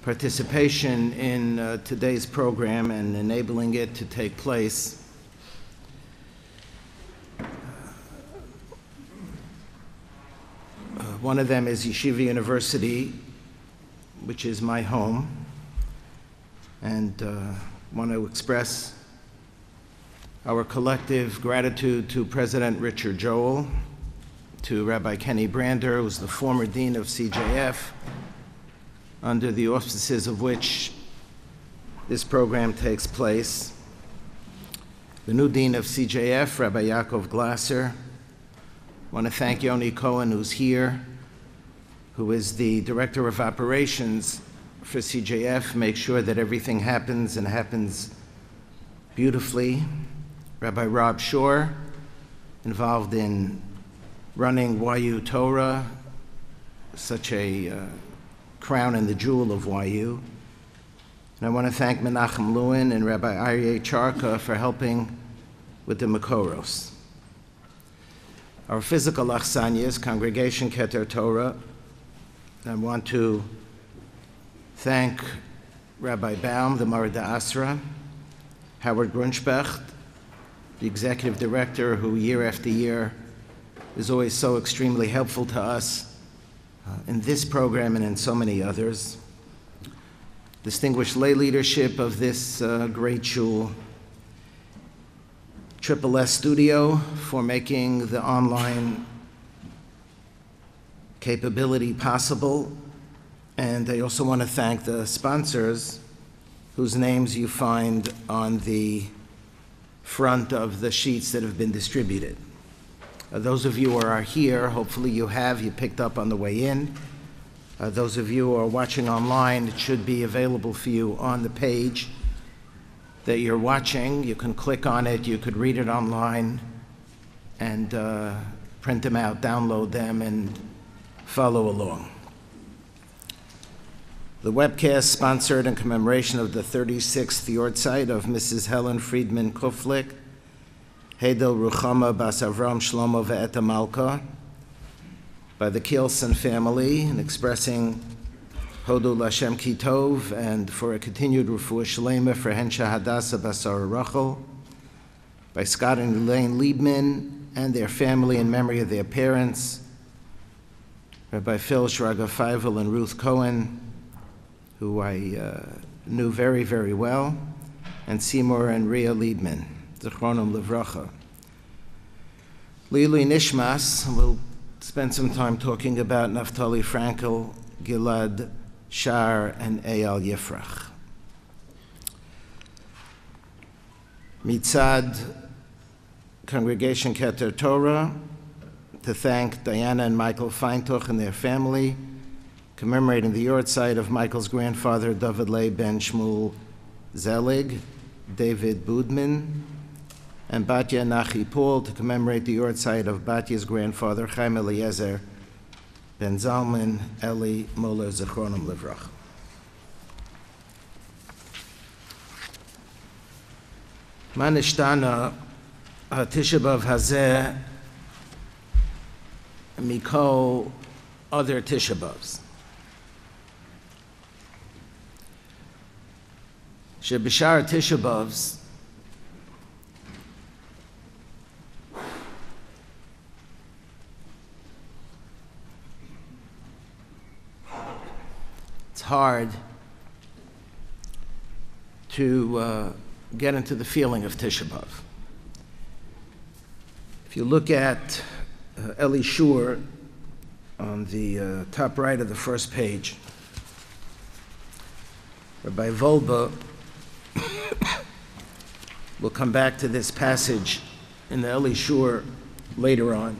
participation in today's program and enabling it to take place. One of them is Yeshiva University, which is my home, and want to express our collective gratitude to President Richard Joel, to Rabbi Kenny Brander, who's the former dean of CJF, under the auspices of which this program takes place. The new dean of CJF, Rabbi Yaakov Glasser. I want to thank Yoni Cohen, who's here, who is the director of operations for CJF, make sure that everything happens and happens beautifully. Rabbi Rob Shore, involved in running YU Torah, such a crown and the jewel of YU. And I want to thank Menachem Lewin and Rabbi Aryeh Charka for helping with the Makoros. Our physical achsanias, Congregation Keter Torah. I want to thank Rabbi Baum, the Mareh Asra, Howard Grunschbecht, the executive director who year after year is always so extremely helpful to us in this program and in so many others. Distinguished lay leadership of this great shul. Triple S Studio for making the online capability possible. And I also want to thank the sponsors whose names you find on the front of the sheets that have been distributed. Those of you who are here, hopefully you picked up on the way in. Those of you who are watching online, it should be available for you on the page that you're watching. You can click on it, you could read it online and print them out, download them, and follow along. The webcast sponsored in commemoration of the 36th yahrzeit of Mrs. Helen Friedman Kuflik, Hedel Ruchama Bas Avram Shlomo Ve'eta Malka, by the Kielsen family, and expressing Hodu Lashem Ki Tov, and for a continued refuah shlema for Hensha Hadassah Basar Rachel, by Scott and Elaine Liebman and their family in memory of their parents, Rabbi Phil Shraga Feivel and Ruth Cohen, who I knew very, very well, and Seymour and Rhea Liebman, Zichronim Livracha. Lili Nishmas, we'll spend some time talking about Naftali Frankel, Gilad Shar, and Eyal Yifrach. Mitzad Congregation Keter Torah, to thank Diana and Michael Feintuch and their family, commemorating the yahrzeit of Michael's grandfather, David Leigh ben Shmuel Zelig, David Budman, and Batya Nachi Paul, to commemorate the yahrzeit of Batya's grandfather, Chaim Eliezer ben Zalman Eli Moller Zichronim Livrach. Manishtana Tisha B'Av Hazeh Mikol other Tisha B'Avs. Shebishar Tisha B'Avs it's hard to get into the feeling of Tisha B'Av. If you look at Eli Shiur on the top right of the first page, Rabbi Volba will come back to this passage in the Eli Shiur later on.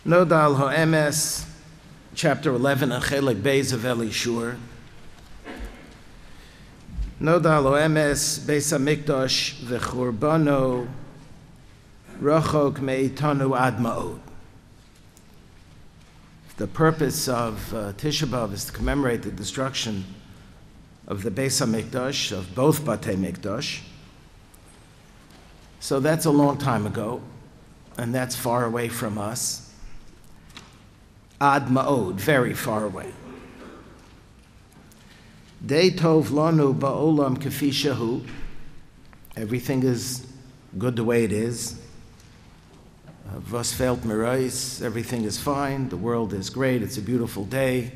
Nodal Ha'emes, chapter 11, and Chelek Beis of Eli Shiur. Nodal Ha'emes, Beis HaMikdash, V'churbano, Rachok Me'itanu Ad Ma'od. The purpose of Tisha B'Av is to commemorate the destruction of the Beis HaMikdash, of both Batei Mikdash. So that's a long time ago, and that's far away from us. Ad Ma'od, very far away. Dei tov lanu ba'olam kefi shehu. Everything is good the way it is. Was fehlt merais, everything is fine, the world is great, it's a beautiful day.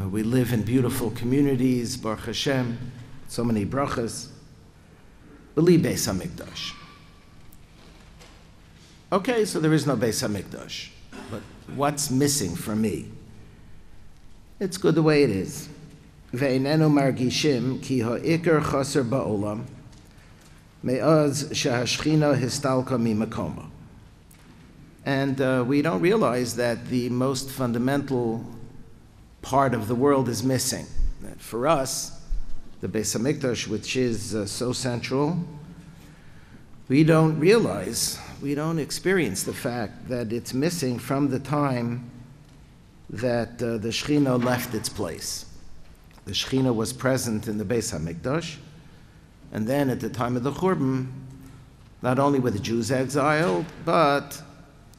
We live in beautiful communities, Baruch Hashem, so many brachas. B'li Beis HaMikdash. Okay, so there is no Beis HaMikdash, but what's missing for me? It's good the way it is. Ve'einenu margishim ki ha'ikar chaser ba'olam me'az shehashchina histalka mimakoma. And we don't realize that the most fundamental part of the world is missing. That for us, the Beis HaMikdash, which is so central, we don't realize, we don't experience the fact that it's missing from the time that the Shekhinah left its place. The Shekhinah was present in the Beis HaMikdash, and then at the time of the Churban, not only were the Jews exiled, but,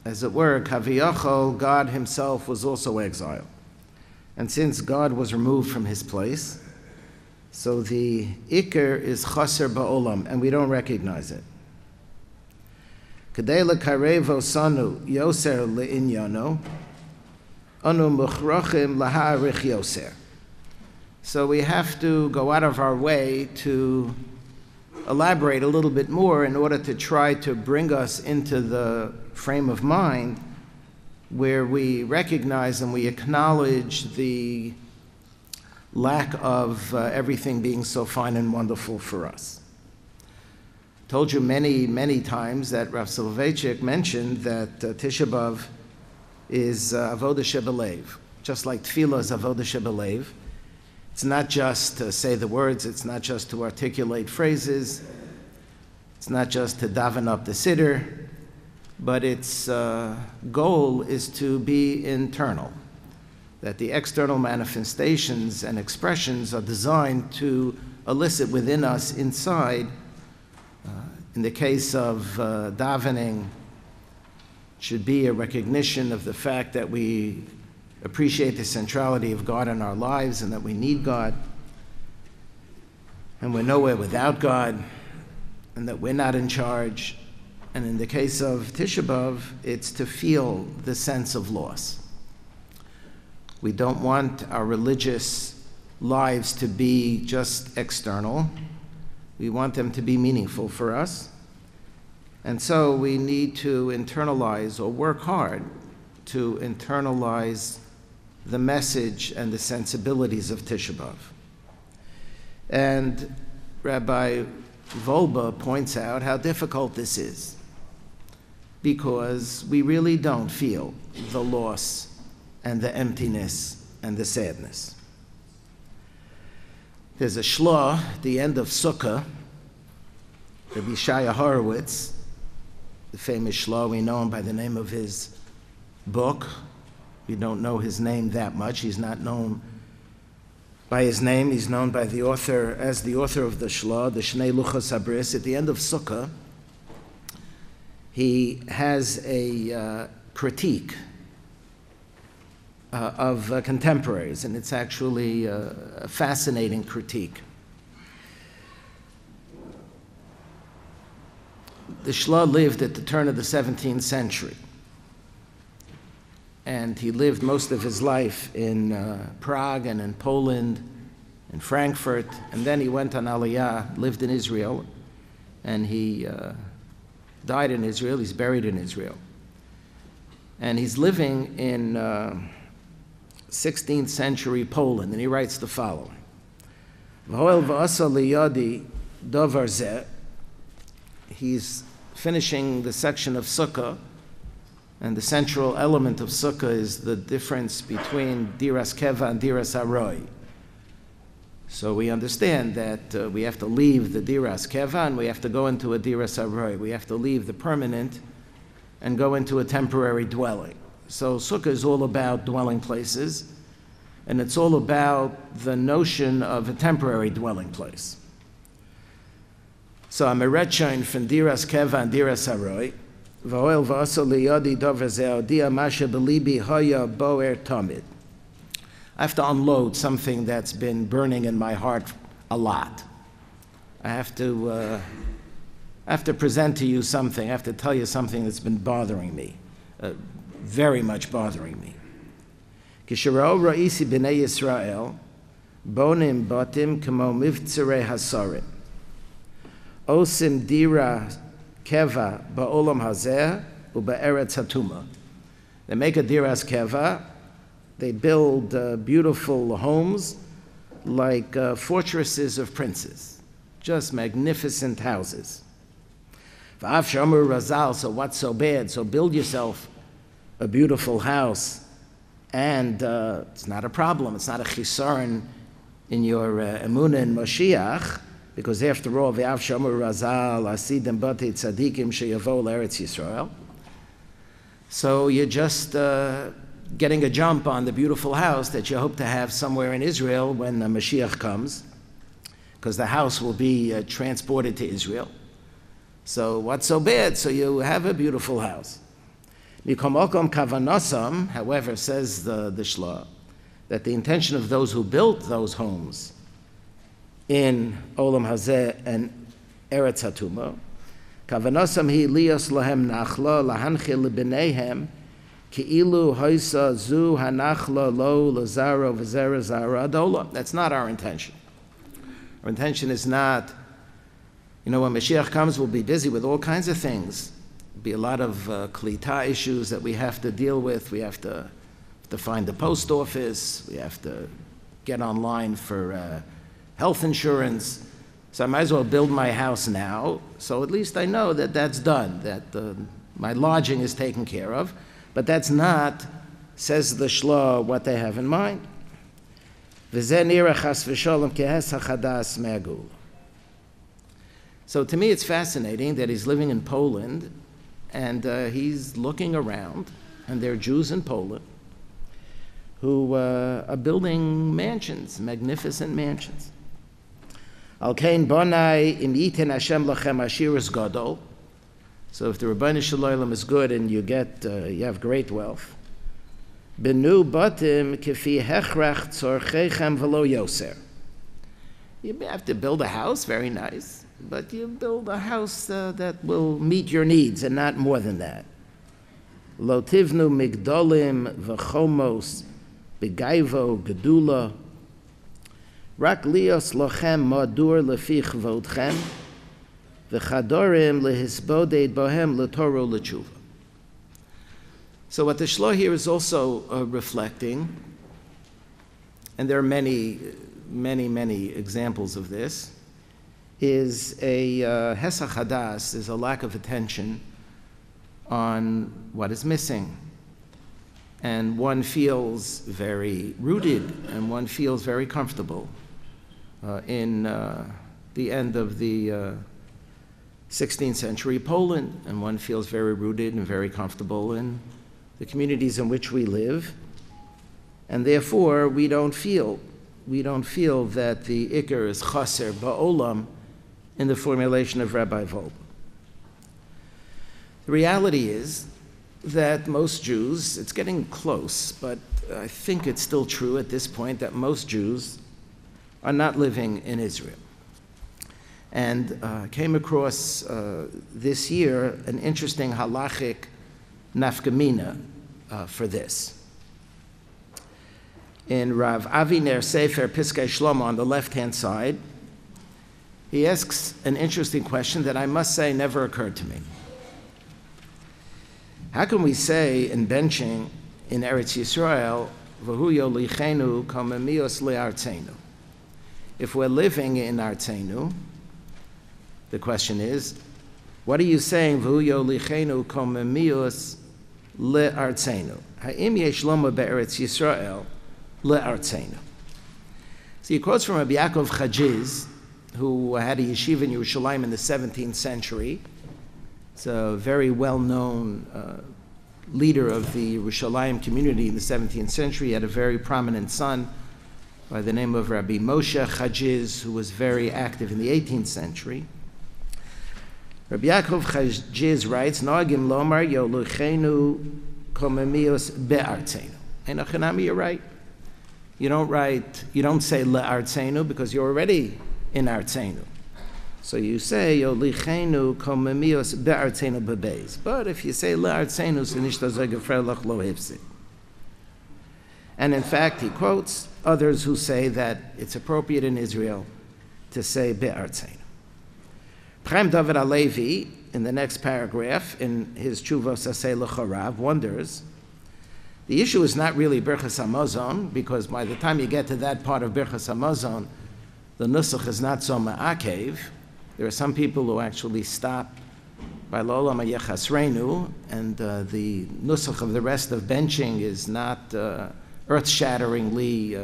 as it were, Kaviyachol, God himself was also exiled. And since God was removed from his place, so the Iker is Chaser Ba'olam, and we don't recognize it. Kedei lekarevo sanu yoser le'inyano, anu muchrachim laha'arich yoser. So we have to go out of our way to elaborate a little bit more in order to try to bring us into the frame of mind where we recognize and we acknowledge the lack of everything being so fine and wonderful for us. Told you many, many times that Rav Soloveitchik mentioned that Tisha B'Av is Avodah Shebelev, just like Tefillah is Avodah Shebelev. It's not just to say the words, it's not just to articulate phrases, it's not just to daven up the siddur, but its goal is to be internal, that the external manifestations and expressions are designed to elicit within us inside. In the case of davening, should be a recognition of the fact that we appreciate the centrality of God in our lives and that we need God, and we're nowhere without God, and that we're not in charge. And in the case of Tisha B'Av, it's to feel the sense of loss. We don't want our religious lives to be just external. We want them to be meaningful for us. And so we need to internalize or work hard to internalize the message and the sensibilities of Tisha B'Av. And Rabbi Volba points out how difficult this is, because we really don't feel the loss and the emptiness and the sadness. There's a shlah at the end of Sukkah, Rabbi Shaya Horowitz, the famous shlah, we know him by the name of his book. We don't know his name that much. He's not known by his name. He's known by the author, as the author of the shlah, the Shnei Luchos Habris. At the end of Sukkah, he has a critique of contemporaries, and it's actually a fascinating critique. The shlah lived at the turn of the 17th century, and he lived most of his life in Prague and in Poland, in Frankfurt, and then he went on Aliyah, lived in Israel, and he died in Israel. He's buried in Israel. And he's living in 16th century Poland, and he writes the following. He's finishing the section of Sukkah, and the central element of Sukkah is the difference between Diras Keva and Diras Aroi. So we understand that we have to leave the Diras Keva and we have to go into a Diras Aroi. We have to leave the permanent and go into a temporary dwelling. So Sukkah is all about dwelling places, and it's all about the notion of a temporary dwelling place. So I'm a retchain from Diras Keva and Diras Aroi. V'oel v'asa liyadi dover ze'odia masha b'libi haya boer tamid. I have to unload something that's been burning in my heart a lot. I have to present to you something. I have to tell you something that's been bothering me, very much bothering me. Kisherao ra'isi b'nei Yisrael, bonim batim kamo mivtzirei hasarim. Osim dira keva ba'olam hazeh u'ba'eretz hatuma. They make a diras keva. They build beautiful homes like fortresses of princes, just magnificent houses. V'af shamur razal, so what's so bad? So build yourself a beautiful house, and it's not a problem. It's not a chisaron in your emunah in Mashiach, because after all, v'af shamur razal asidim bati tzadikim sheyavo l'eretz Yisrael. So you're just getting a jump on the beautiful house that you hope to have somewhere in Israel when the Mashiach comes, because the house will be transported to Israel. So what's so bad? So you have a beautiful house. However, says the Shla, that the intention of those who built those homes in Olam Hazeh and Eretz Hatuma, kavanasam hi lios lahem nachla lahanchil libneihem ki'ilu haisa zu hanachla lo lazaro v'zera zara adola. That's not our intention. Our intention is not, when Mashiach comes, we'll be busy with all kinds of things. There'll be a lot of klita issues that we have to deal with. We have to find the post office. We have to get online for health insurance. So I might as well build my house now, so at least I know that that's done, that my lodging is taken care of. But that's not, says the Shla, what they have in mind. So to me it's fascinating that he's living in Poland, and he's looking around, and there are Jews in Poland who are building mansions, magnificent mansions. Al kein bonai im yiten Hashem lachem ashiras gadol. So if the Rabbi Shalom is good and you have great wealth, benu batim kefi hechrach tzorchechem v'lo yoser. You have to build a house, very nice, but you build a house that will meet your needs and not more than that. Lo tivnu migdolim v'chomos begaivo gedula. Rak lios lochem madur lefich vodchem. So what the Shlo here is also reflecting, and there are many, many, many examples of this, is a hesach hadas, is a lack of attention on what is missing. And one feels very rooted, and one feels very comfortable in the end of the 16th century Poland, and one feels very rooted and very comfortable in the communities in which we live, and therefore we don't feel that the Iker is chaser ba'olam in the formulation of Rabbi Volb. The reality is that most Jews, it's getting close, but I think it's still true at this point that most Jews are not living in Israel. And came across this year an interesting halachic nafkamina for this. In Rav Aviner Sefer Piskei Shlomo on the left-hand side, he asks an interesting question that I must say never occurred to me. How can we say in benching in Eretz Yisrael, V'hu yolichenu kamemios le'artzenu? If we're living in Artzenu, the question is, what are you saying? V'hu yolichenu kamemios le'artzenu. Ha'im yesh loma be'eretz Yisrael le'artzenu. So he quotes from Rabbi Yaakov Chajiz, who had a yeshiva in Yerushalayim in the 17th century. It's a very well-known leader of the Yerushalayim community in the 17th century. He had a very prominent son by the name of Rabbi Moshe Chajiz, who was very active in the 18th century. Rabbi Yaakov Chajiz writes, Noagim lomar yoluchenu komemios be'artzenu. Enochanami, you're right. You don't say le'artzenu because you're already in artzenu. So you say, Yolichenu komemios be'artzenu bebeis. But if you say le'artzenu, so nishta zegefrelach lo hifsi. And in fact, he quotes others who say that it's appropriate in Israel to say be'artzenu. Chaim David Alevi, in the next paragraph, in his Tshuvos Aseh L'Chorav, wonders, the issue is not really Birchas HaMazon, because by the time you get to that part of Birchas HaMazon, the nusach is not so ma'akev. There are some people who actually stop by L'Olam HaYechasreinu, and the nusach of the rest of benching is not earth-shatteringly,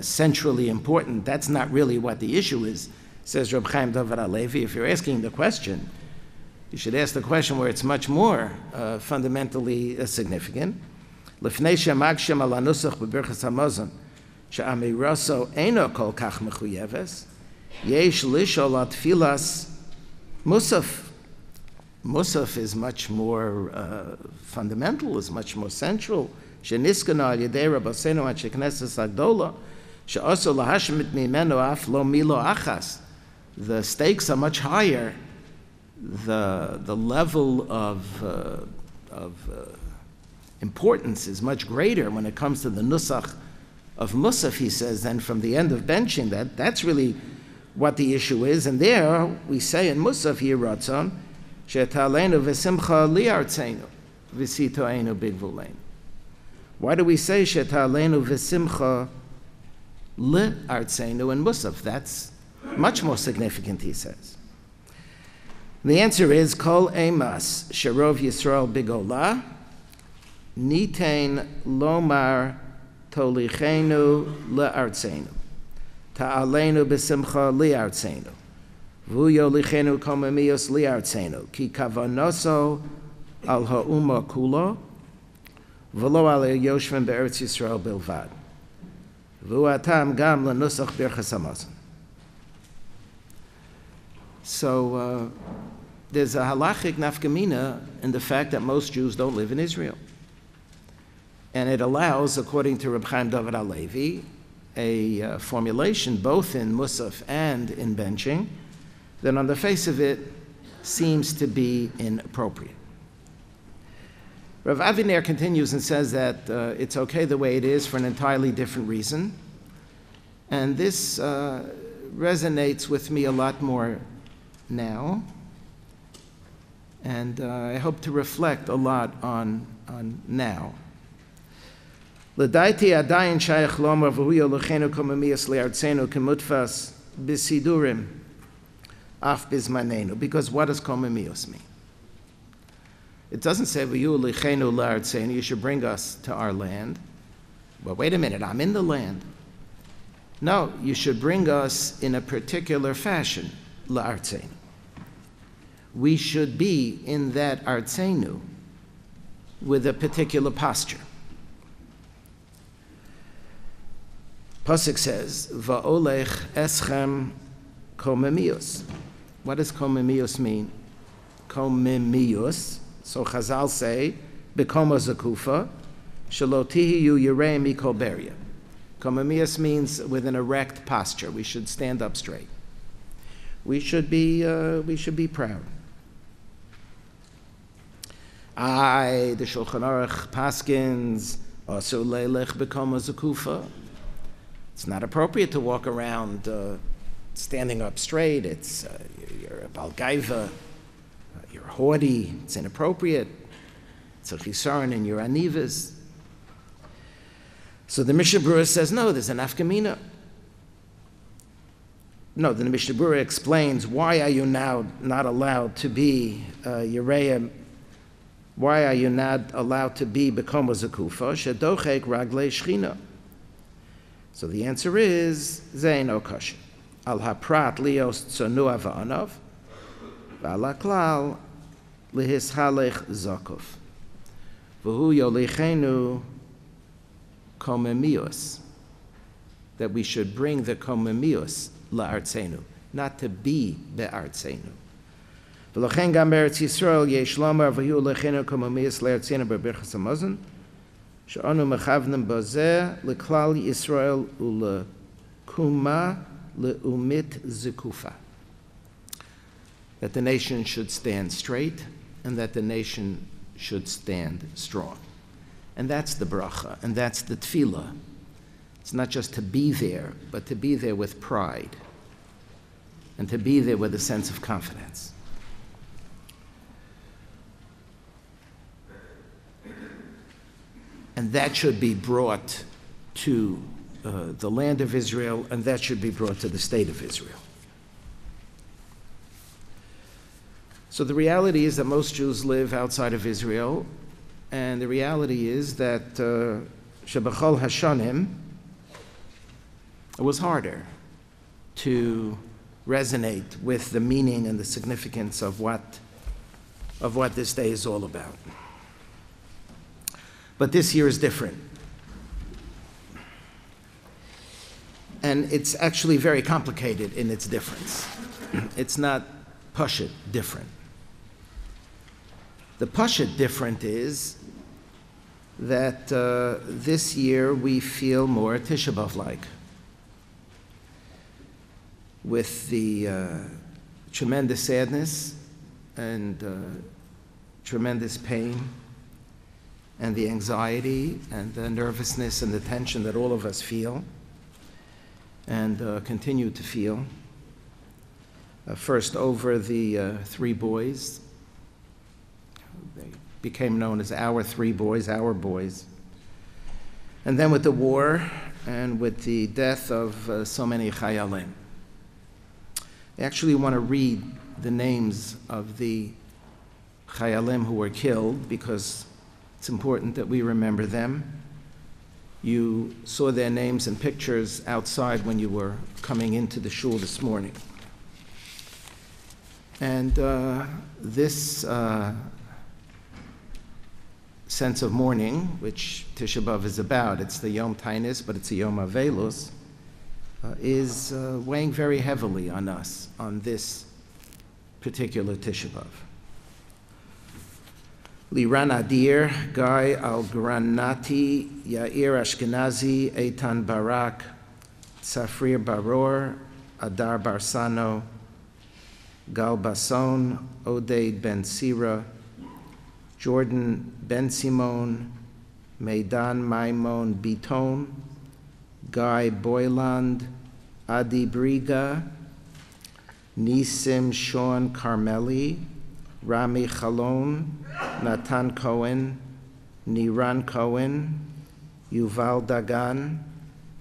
centrally important. That's not really what the issue is, says Reb Chaim David Alevi. If you're asking the question, you should ask the question where it's much more fundamentally significant. Lifnei shemagshim ala nusach b'birchas hamazon she'amiraso eino kol kach mechuyeves yesh lishol al tfilas musaf. Musaf is much more fundamental, is much more central. Sheniskana al yedei rabbeinu ad sheknesses agdola she'aso lahashmit mimeno af lo milo achas. The stakes are much higher. The level of importance is much greater when it comes to the nusach of musaf, he says, than from the end of benching. That's really what the issue is. And there we say in musaf, Yiratzon, she'talenu v'simcha li'artzenu v'sitoenu bigvulein. Why do we say she'talenu v'simcha li'artzenu in musaf? That's much more significant, he says. The answer is kol emas sherov Yisrael bigola nitain lomar tolichenu le'artzenu ta'alenu b'simcha li'artzenu v'uyo lichenu komemios li'artzenu ki kavanoso al ha'uma kula v'lo al yoshvim be'eretz Yisrael bilvad v'uatam gam lenusach birchas hamazon. So there's a halachic nafkamina in the fact that most Jews don't live in Israel. And it allows, according to Reb Chaim David Alevi, a formulation both in musaf and in benching that on the face of it seems to be inappropriate. Rav Aviner continues and says that it's okay the way it is for an entirely different reason. And this resonates with me a lot more now, and I hope to reflect a lot on now. L'daiti adayin shayach lomar v'huyo l'chenu komemias le'artzenu kemutfas b'sidurim af bizmanenu. Because what does komemios mean? It doesn't say v'huyo l'chenu le'artzenu, you should bring us to our land. But wait a minute, I'm in the land. No, you should bring us in a particular fashion, la'artzenu. We should be in that artzenu with a particular posture. Pasuk says, "Va'olech eschem komemius." What does komemius mean? Komemius. So Chazal say, "Bekoma zakufa, shalotihi yu yirei mikol beria." Komemius means with an erect posture. We should stand up straight. We should be proud. The Shulchan Aruch paskins also leilech bekoma zakufa. It's not appropriate to walk around standing up straight. It's you're a balgaiva, you're haughty. It's inappropriate. It's a chisaron in your anivas. So the Mishnah Berurah says no. There's an afkamina. No, the Mishnah Berurah explains why are you now not allowed to be Yereim. Why are you not allowed to be Bekoma Zakufa? Shedochek Raglei Shchina. So the answer is Zein Okash. Al Haprat Lios Tzonua Va'anav V'ala Klal Lihishalech Zakuf V'hu Yolichenu Komemios. That we should bring the Komemios La'artzenu, not to be Be'artzenu. V'lochen gam be'eretz Yisrael yesh lomar v'hu lechenu komemios le'artzenu b'birchas hamazon she'anu mechavnem bozeh leklal Yisrael ulekuma leumit zikufa. That the nation should stand straight and that the nation should stand strong. And that's the bracha, and that's the tefillah. It's not just to be there, but to be there with pride and to be there with a sense of confidence. And that should be brought to the land of Israel, and that should be brought to the state of Israel. So the reality is that most Jews live outside of Israel, and the reality is that Shebachol Hashanim, it was harder to resonate with the meaning and the significance of what this day is all about. But this year is different. And it's actually very complicated in its difference. It's not pashut different. The pashut different is that this year we feel more Tisha B'Av-like, with the tremendous sadness and tremendous pain and the anxiety and the nervousness and the tension that all of us feel and continue to feel. First over the three boys. They became known as our three boys, our boys. And then with the war and with the death of so many chayalim. I actually want to read the names of the chayalim who were killed because it's important that we remember them. You saw their names and pictures outside when you were coming into the shul this morning. And this sense of mourning, which Tisha B'Av is about, it's the Yom Tainis, but it's a Yom Avelus, is weighing very heavily on us on this particular Tisha B'Av. Liran Adir, Guy Al-Granati, Yair Ashkenazi, Eitan Barak, Safrir Baror, Adar Barsano, Gal Basson, Odeid Ben Sira, Jordan Ben Simon, Meidan Maimon Biton, Guy Boyland, Adi Briga, Nisim Sean Carmeli, Rami Chalon, Natan Cohen, Niran Cohen, Yuval Dagan,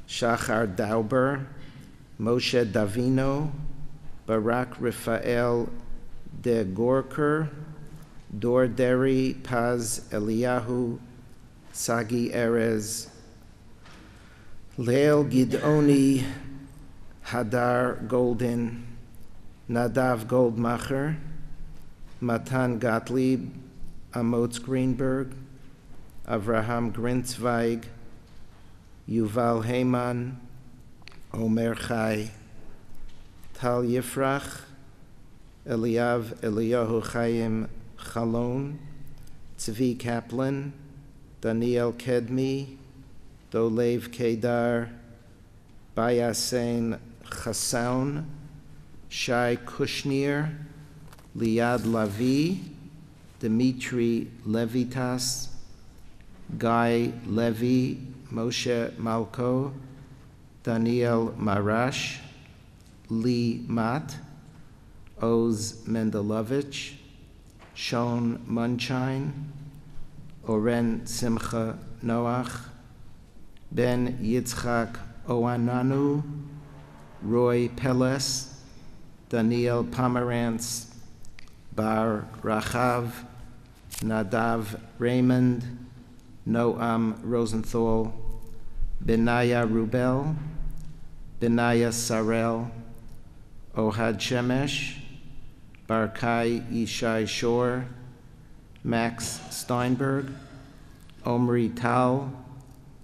Shachar Dauber, Moshe Davino, Barak Rafael de Gorker, Dor Deri Paz Eliyahu, Sagi Erez, Leil Gidoni, Hadar Golden, Nadav Goldmacher, Matan Gottlieb, Amotz Greenberg, Avraham Grintzweig, Yuval Heyman, Omer Chai, Tal Yifrach, Eliav Eliyahu Chaim Chalon, Tzvi Kaplan, Daniel Kedmi, Dolev Kedar, Bayasen Chassaun, Shai Kushnir, Liad Lavi, Dmitri Levitas, Guy Levy, Moshe Malko, Daniel Marash, Lee Matt, Oz Mendelovich, Shon Munchine, Oren Simcha Noach, Ben Yitzchak Oananu, Roy Peles, Daniel Pomerantz, Bar Rachav, Nadav Raymond, Noam Rosenthal, Benaya Rubel, Benaya Sarel, Ohad Shemesh, Barkai Yishai Shor, Max Steinberg, Omri Tal,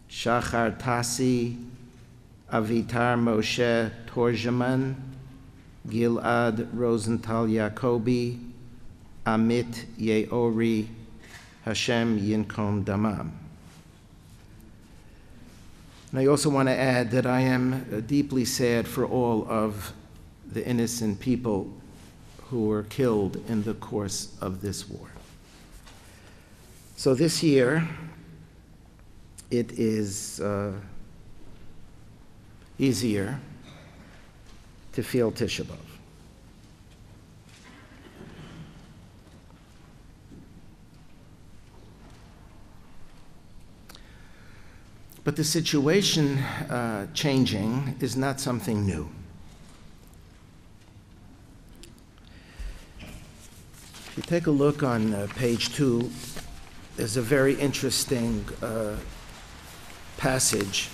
Shachar Tassi, Avitar Moshe Torjaman, Gilad Rosenthal Yacobi, Amit Yeori, Hashem Yinkom Damam. And I also want to add that I am deeply sad for all of the innocent people who were killed in the course of this war. So this year, it is easier to feel Tisha B'Av. But the situation changing is not something new. If you take a look on page 2, there's a very interesting passage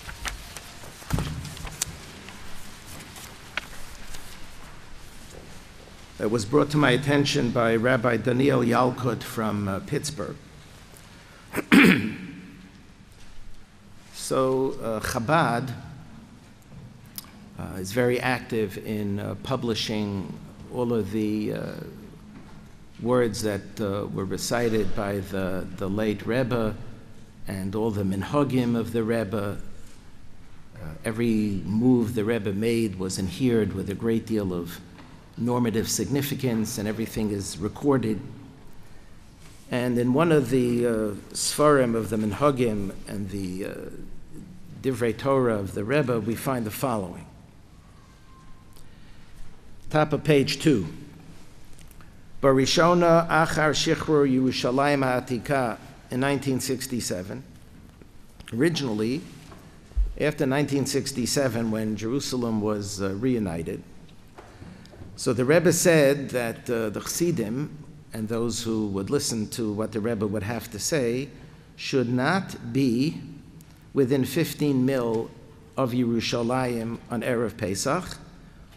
that was brought to my attention by Rabbi Daniel Yalkut from Pittsburgh. So Chabad is very active in publishing all of the words that were recited by the late Rebbe and all the minhagim of the Rebbe. Every move the Rebbe made was adhered with a great deal of normative significance, and everything is recorded. And in one of the Sfarim of the minhagim and the Divrei Torah of the Rebbe, we find the following. Top of page 2. Barishona Achar Shichur Yerushalayim Ha'atika in 1967. Originally, after 1967, when Jerusalem was reunited, so the Rebbe said that the Chassidim and those who would listen to what the Rebbe would have to say should not be within 15 mil of Yerushalayim on Erev Pesach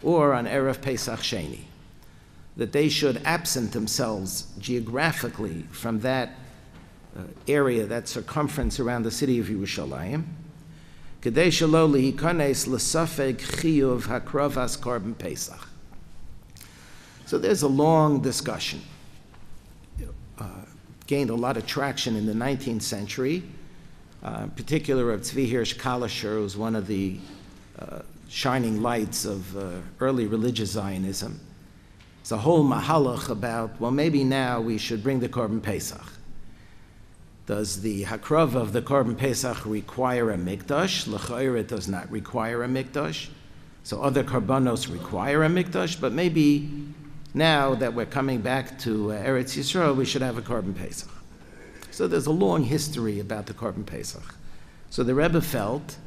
or on Erev Pesach Sheni, that they should absent themselves geographically from that area, that circumference around the city of Yerushalayim, Kedei shelo lihikanes l'safek chiyuv hakrovas korban Pesach. So there's a long discussion. Gained a lot of traction in the 19th century. In particular of Tzvi Hirsch Kalischer, who was one of the shining lights of early religious Zionism. It's a whole mahalach about, well, maybe now we should bring the Korban Pesach. Does the hakrava of the Korban Pesach require a mikdash? L'chayr, it does not require a mikdash. So other korbanos require a mikdash, but maybe now that we're coming back to Eretz Yisrael, we should have a Korban Pesach. So there's a long history about the Korban Pesach. So the Rebbe felt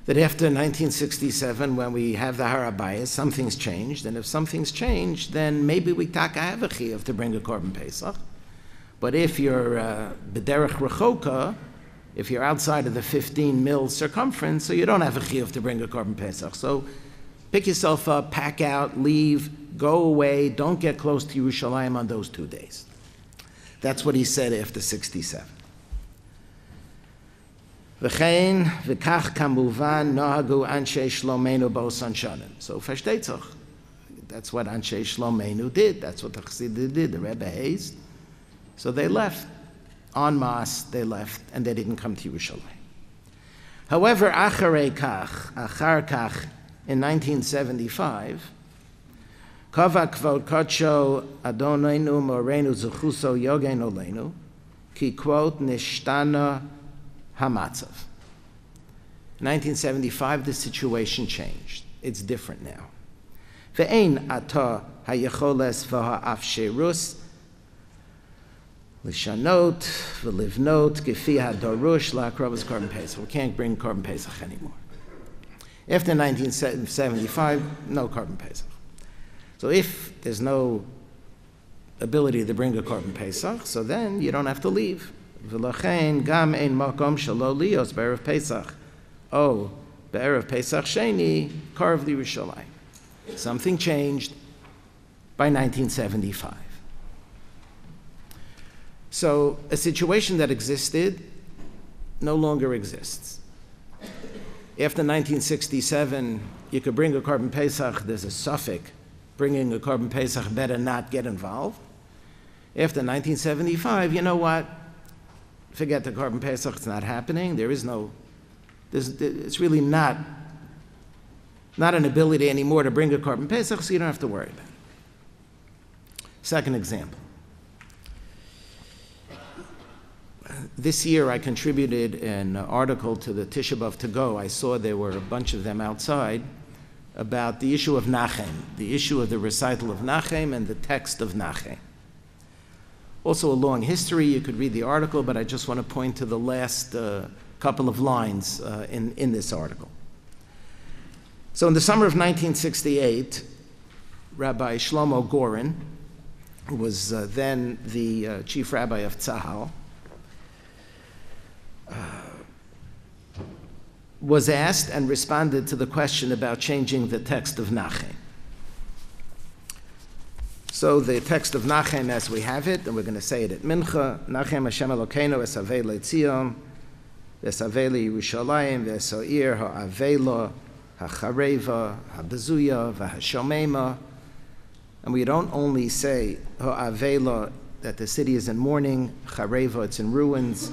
that after 1967, when we have the Har HaBayis, something's changed, and if something's changed, then maybe we taka have a chiyuv to bring a Korban Pesach. But if you're b'derech rechoka, if you're outside of the 15 mil circumference, so you don't have a chiyuv to bring a Korban Pesach. So pick yourself up, pack out, leave, go away, don't get close to Yerushalayim on those 2 days. That's what he said after 67. V'chein v'kach kamuvan nohagu anshe Shlomeinu b'osan shanim. So versteht sich. That's what anshe Shlomeinu did. That's what the Chassidim did. The Rebbe hazed. So they left. En masse, they left, and they didn't come to Yerushalayim. However, achar kach, in 1975, Kava kvod kodsho Adonenu morenu zuchuso yogen olenu, ki quote nishtana hamatzav. In 1975, the situation changed. It's different now. Ve'ein ata hayecholes v'ha'afsherus l'shanot v'livnot gefi hadarush la'akrovas Korban Pesach. We can't bring Korban Pesach anymore. After 1975, no Korban Pesach. So if there's no ability to bring a Korban Pesach, so then you don't have to leave. V'lachein gam ein makom shelo lios be'erev Pesach. Oh, be'erev Pesach sheni karv l'Yerushalayim. Something changed by 1975. So a situation that existed no longer exists. After 1967, you could bring a Korban Pesach, there's a suffix. Bringing a Korban Pesach, better not get involved. After 1975, you know what? Forget the Korban Pesach, it's not happening. There is no It's really not an ability anymore to bring a korban pesach, so you don't have to worry about it. Second example. This year I contributed an article to the Tisha B'Av To Go. I saw there were a bunch of them outside about the issue of Nachem, the issue of the recital of Nachem and the text of Nachem. Also a long history, you could read the article, but I just want to point to the last couple of lines in this article. So in the summer of 1968, Rabbi Shlomo Goren, who was then the chief rabbi of Tzahal, was asked and responded to the question about changing the text of Nachem. So the text of Nachem as we have it, and we're going to say it at Mincha, Nachem Hashem Elokeinu esavei le'tzion, v'esavei le'Yerushalayim, v'eso'ir ha'avela, ha'chareva, ha'bezuya, v'ha'shomema. And we don't only say ha'avela, that the city is in mourning, chareva, it's in ruins,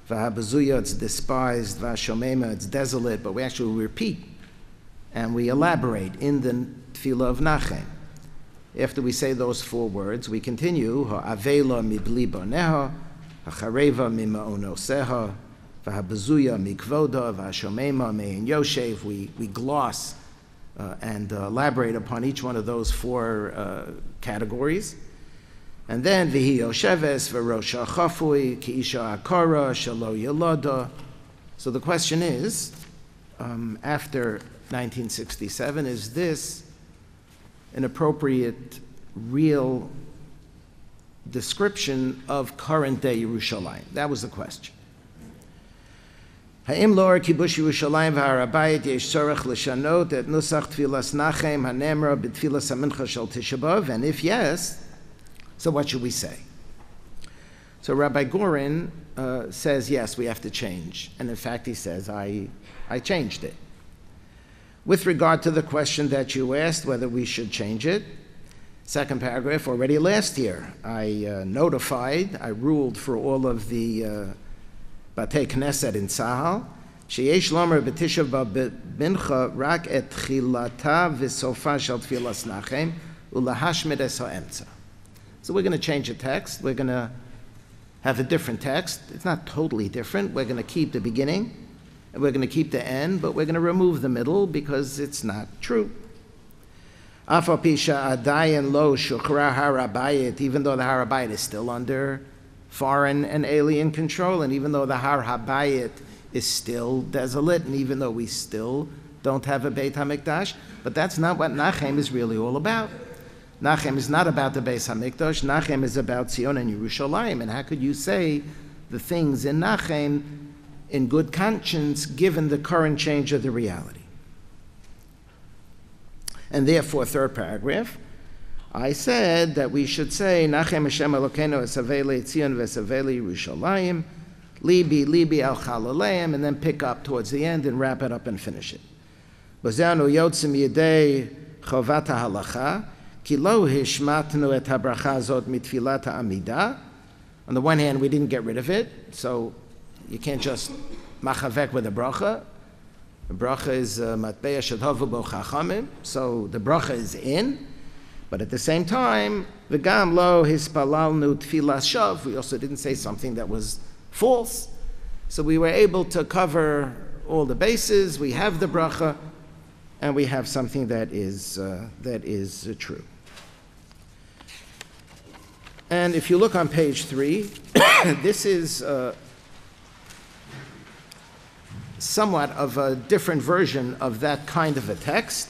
v'ha'bezuya, it's despised, v'ha'shomema, it's desolate, but we actually repeat and we elaborate in the tefillah of Nachem. After we say those four words, we continue, ha'avela mibli boneha, ha'chareva mima'onoseha, v'ha'bezuya mikvoda, v'ha'shomema me'in yoshev. We gloss and elaborate upon each one of those four categories. And then, v'hi yosheves v'rosha chafui, ki isha akara, shalo yelada. So the question is, after 1967, is this an appropriate, real description of current-day Yerushalayim? That was the question. Ha'im lo'ar kibush Yerushalayim v'harabayit yesh tzorech l'shanot et nusach tfilas nachem ha'nemra b'tfilas ha'mincha shel Tisha B'Av, and if yes, so what should we say? So Rabbi Goren says, yes, we have to change. And in fact, he says, I changed it. With regard to the question that you asked, whether we should change it, second paragraph, already last year, I ruled for all of the Batei Knesset in Tzahal, sheyesh lomer b'tisha b'mincha rak et tchilata v'sofa shel tfilas nachem ulahashmid es ha'emtza. So we're going to change the text. We're going to have a different text. It's not totally different. We're going to keep the beginning, and we're going to keep the end, but we're going to remove the middle because it's not true. Afal pisha adayin lo shukra harabayit, even though the harabayit is still under foreign and alien control, and even though the Har HaBayit is still desolate, and even though we still don't have a Beit HaMikdash, but that's not what Nachem is really all about. Nachem is not about the Beit HaMikdash. Nachem is about Zion and Yerushalayim, and how could you say the things in Nachem in good conscience given the current change of the reality? And therefore, third paragraph, I said that we should say, Nachem Hashem Elokeinu esavei le'tzion v'esavei le'Yerushalayim, libi al chalaleim, and then pick up towards the end and wrap it up and finish it. B'zanu yotzim yedei chovat ha'halacha, ki lo hishmatnu et habracha zot mitfilat ha'amida. On the one hand, we didn't get rid of it, so you can't just machavek with a bracha. The bracha is matbeya shadhavu bo chachamim, so the bracha is in. But at the same time, v'gam lo hispalalnu tfilas shav, we also didn't say something that was false. So we were able to cover all the bases. We have the bracha, and we have something that is true. And if you look on page 3, this is somewhat of a different version of that kind of a text.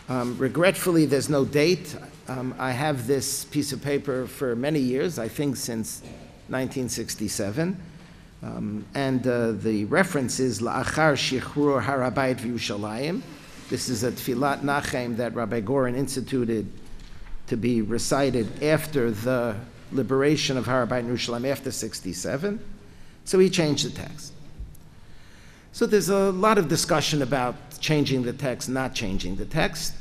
Regretfully, there's no date. I have this piece of paper for many years, I think since 1967. And the reference is La'achar Shichrur Harabayit V'Yushalayim. This is a Tfilat Nachem that Rabbi Goren instituted to be recited after the liberation of Harabayit and Yerushalayim, after 67. So he changed the text. So there's a lot of discussion about changing the text, not changing the text.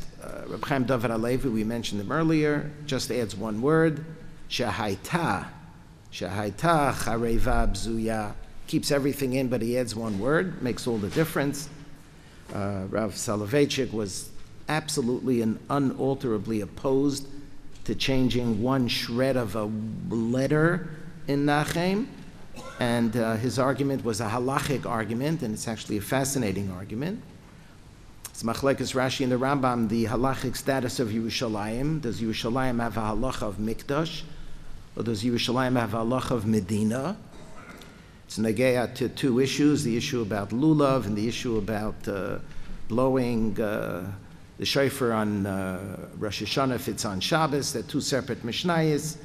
Reb Chaim David HaLevi, we mentioned him earlier, just adds one word, shahaita chareva bzuya. keeps everything in, but he adds one word, makes all the difference. Rav Soloveitchik was absolutely and unalterably opposed to changing one shred of a letter in Nachem, and his argument was a halachic argument, and it's actually a fascinating argument. It's Machlekes Rashi and the Rambam, the halachic status of Yerushalayim. Does Yerushalayim have a halacha of Mikdash, or does Yerushalayim have a halacha of Medina? It's negea to two issues, the issue about lulav and the issue about blowing the shofar on Rosh Hashanah if it's on Shabbos. They're two separate mishnayos.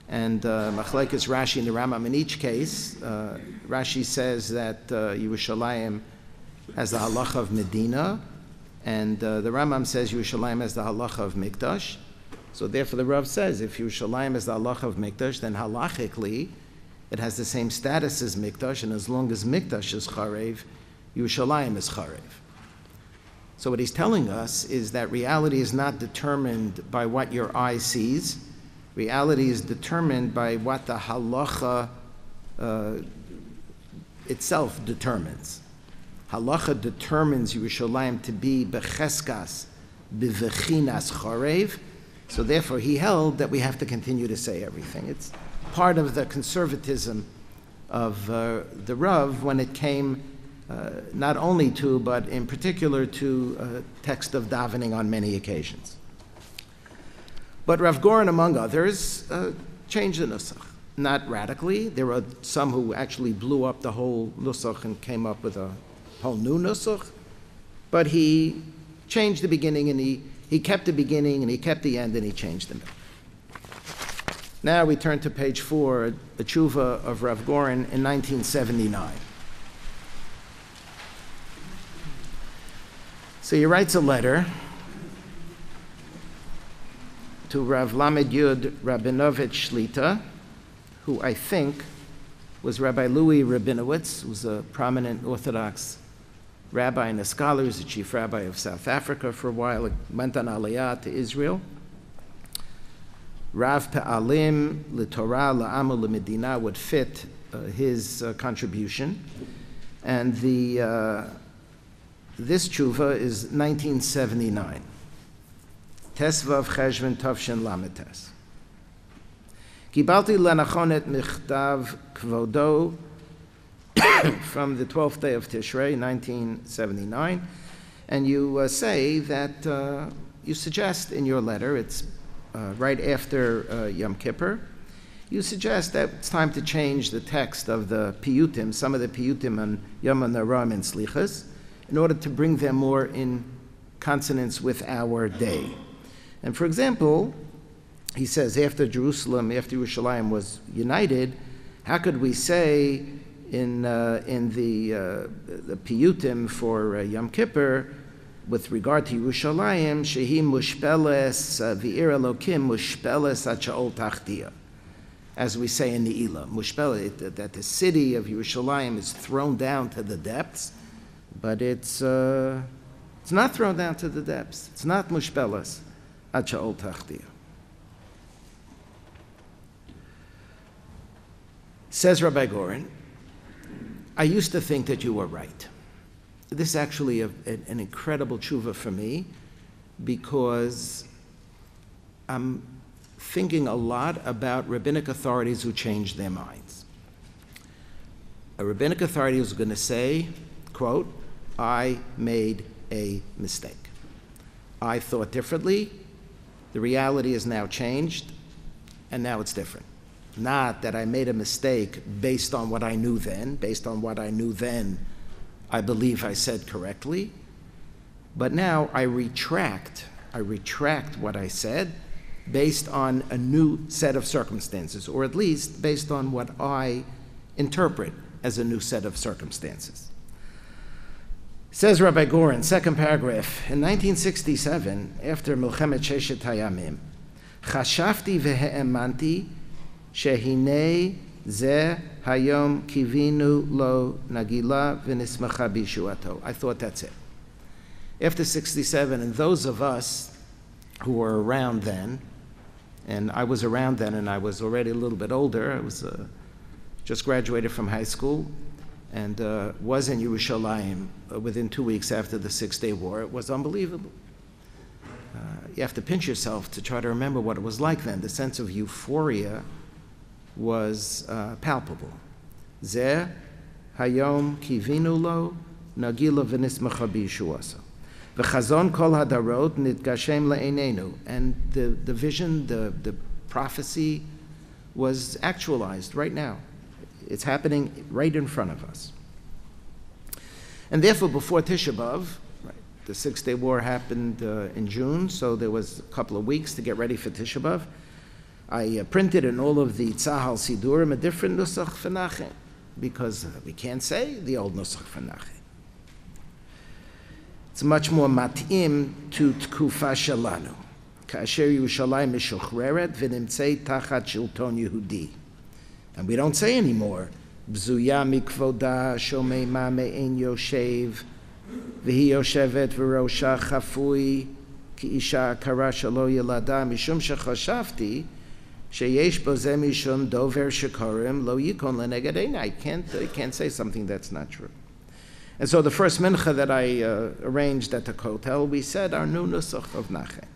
And Machlekes Rashi and the Rambam, in each case, Rashi says that Yerushalayim has the halacha of Medina, and the Rambam says Yerushalayim has the halacha of Mikdash. So therefore the Rav says, if Yerushalayim has the halacha of Mikdash, then halachically it has the same status as Mikdash, and as long as Mikdash is Charev, Yerushalayim is Charev. So what he's telling us is that reality is not determined by what your eye sees. Reality is determined by what the halacha itself determines. Halacha determines Yerushalayim to be becheskas, bevechinas charev. So therefore he held that we have to continue to say everything. It's part of the conservatism of the Rav when it came not only to, but in particular to text of davening on many occasions. But Rav Goren, among others, changed the nusach. Not radically. There were some who actually blew up the whole nusach and came up with a whole new nusach. But he changed the beginning, and he kept the beginning, and he kept the end, and he changed the middle. Now we turn to page 4, the tshuva of Rav Goren in 1979. So he writes a letter to Rav Lamed Yud Rabinovich Shlita, who I think was Rabbi Louis Rabinowitz, who was a prominent Orthodox rabbi and a scholar, was the chief rabbi of South Africa for a while, went on Aliyah to Israel. Rav Pe'alim L'Torah La'amu L'Medina would fit his contribution. And this tshuva is 1979. Tesvav Cheshvan Tavshin Lametes. Kibalti Lenachonet Michtav Kvodo from the 12th day of Tishrei, 1979. And you say that, you suggest in your letter, it's right after Yom Kippur, you suggest that it's time to change the text of the piyutim, some of the piyutim on Yom HaNaram and Slichas, in order to bring them more in consonance with our day. And for example, he says after Yerushalayim was united, how could we say in the piyutim for Yom Kippur, with regard to Yerushalayim, shehi mushpeles v'ir Elokim mushpeles ha'cha'ol tachtia, as we say in the Elah, mushpeles, that the city of Yerushalayim is thrown down to the depths, but it's not thrown down to the depths. It's not mushpeles ha'cha'ol tachtia. Says Rabbi Goren, I used to think that you were right. This is actually an incredible tshuva for me, because I'm thinking a lot about rabbinic authorities who changed their minds. A rabbinic authority who's going to say, quote, I made a mistake. I thought differently. The reality is now changed, and now it's different. Not that I made a mistake based on what I knew then. Based on what I knew then, I believe I said correctly. But now I retract what I said based on a new set of circumstances, or at least based on what I interpret as a new set of circumstances. Says Rabbi Goren, second paragraph, in 1967, after Milchemet Sheshet Hayamim, Chashafti vehe'emanti Shehine ze hayom kivinu lo nagila v'nismacha bishuato. I thought that's it. After 67, and those of us who were around then, and I was around then and I was already a little bit older, I was just graduated from high school, and was in Yerushalayim within 2 weeks after the Six-Day War. It was unbelievable. You have to pinch yourself to try to remember what it was like then. The sense of euphoria was palpable. Zeh hayom kivinu lo nagila v'nismacha b'yeshuasa. V'chazon kol hadarot nitgashem le'einenu. And the vision, the prophecy was actualized right now. It's happening right in front of us. And therefore, before Tisha B'Av, the Six-Day War happened in June, so there was a couple of weeks to get ready for Tisha B'Av. I printed in all of the Tzahal Sidurim a different Nusach for Nachem, because we can't say the old Nusach for Nachem. It's much more mat'im to Tkufa Shalanu. Ka'asher Yerushalayim mishuchreret v'nimtzei tachat shilton Yehudi. And we don't say anymore, Bzuya mikvoda shomei ma me'en yoshev v'hi yoshevet v'rosha chafui ki isha akara shelo yelada mishum shechashavti sheyesh bo ze mishum dover shekorim lo yikon lenegedena. I can't say something that's not true. And so the first mincha that I arranged at the Kotel, we said our new nusach of Nachem.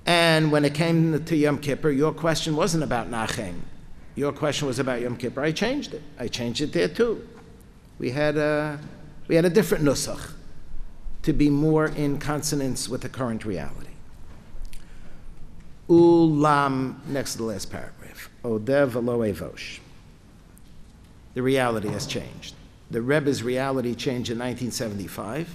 And when it came to Yom Kippur, your question wasn't about Nachem. Your question was about Yom Kippur. I changed it. I changed it there too. We had a different nusach to be more in consonance with the current reality. Ulam, next to the last paragraph. Odev v'lo evosh. The reality has changed. The Rebbe's reality changed in 1975.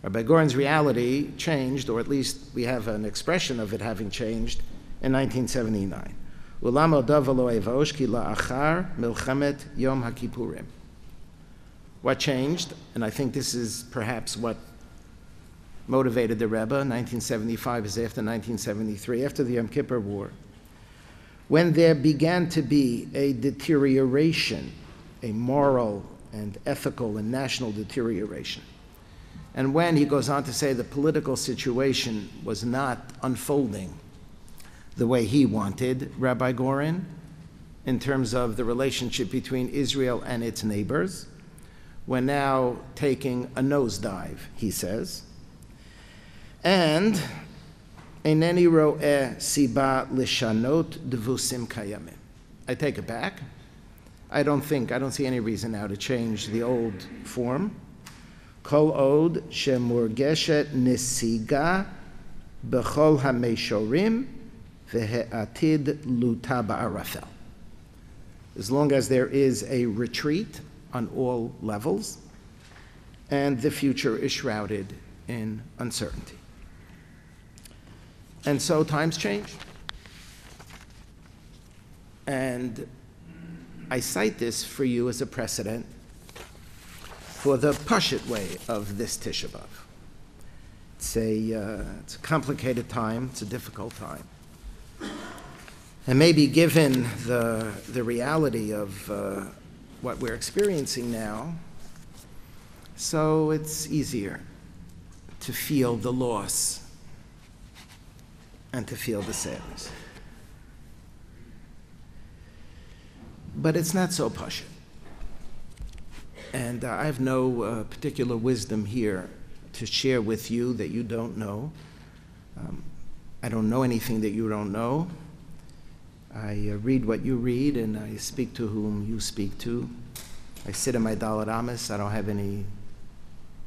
Rabbi Goren's reality changed, or at least we have an expression of it having changed, in 1979. Ulam odev v'lo evosh ki la'achar milchemet yom ha'kippurim. What changed, and I think this is perhaps what motivated the Rebbe, 1975 is after 1973, after the Yom Kippur War, when there began to be a deterioration, a moral and ethical and national deterioration. And when he goes on to say the political situation was not unfolding the way he wanted, Rabbi Goren, in terms of the relationship between Israel and its neighbors, we're now taking a nosedive, he says. And eineni ro'eh siba lishanot devusim kayamim. I take it back. I don't see any reason now to change the old form. Kol od shemurgeshet nesiga bechol hameshorim ve'atid luta ba'arafel. As long as there is a retreat on all levels, and the future is shrouded in uncertainty. And so times change. And I cite this for you as a precedent for the Pashut way of this Tisha B'Av. It's a complicated time, it's a difficult time. And maybe given the reality of what we're experiencing now, so it's easier to feel the loss and to feel the sadness. But it's not so pashut. And I have no particular wisdom here to share with you that you don't know. I don't know anything that you don't know. I read what you read, and I speak to whom you speak to. I sit in my Dalet Amis. I don't have any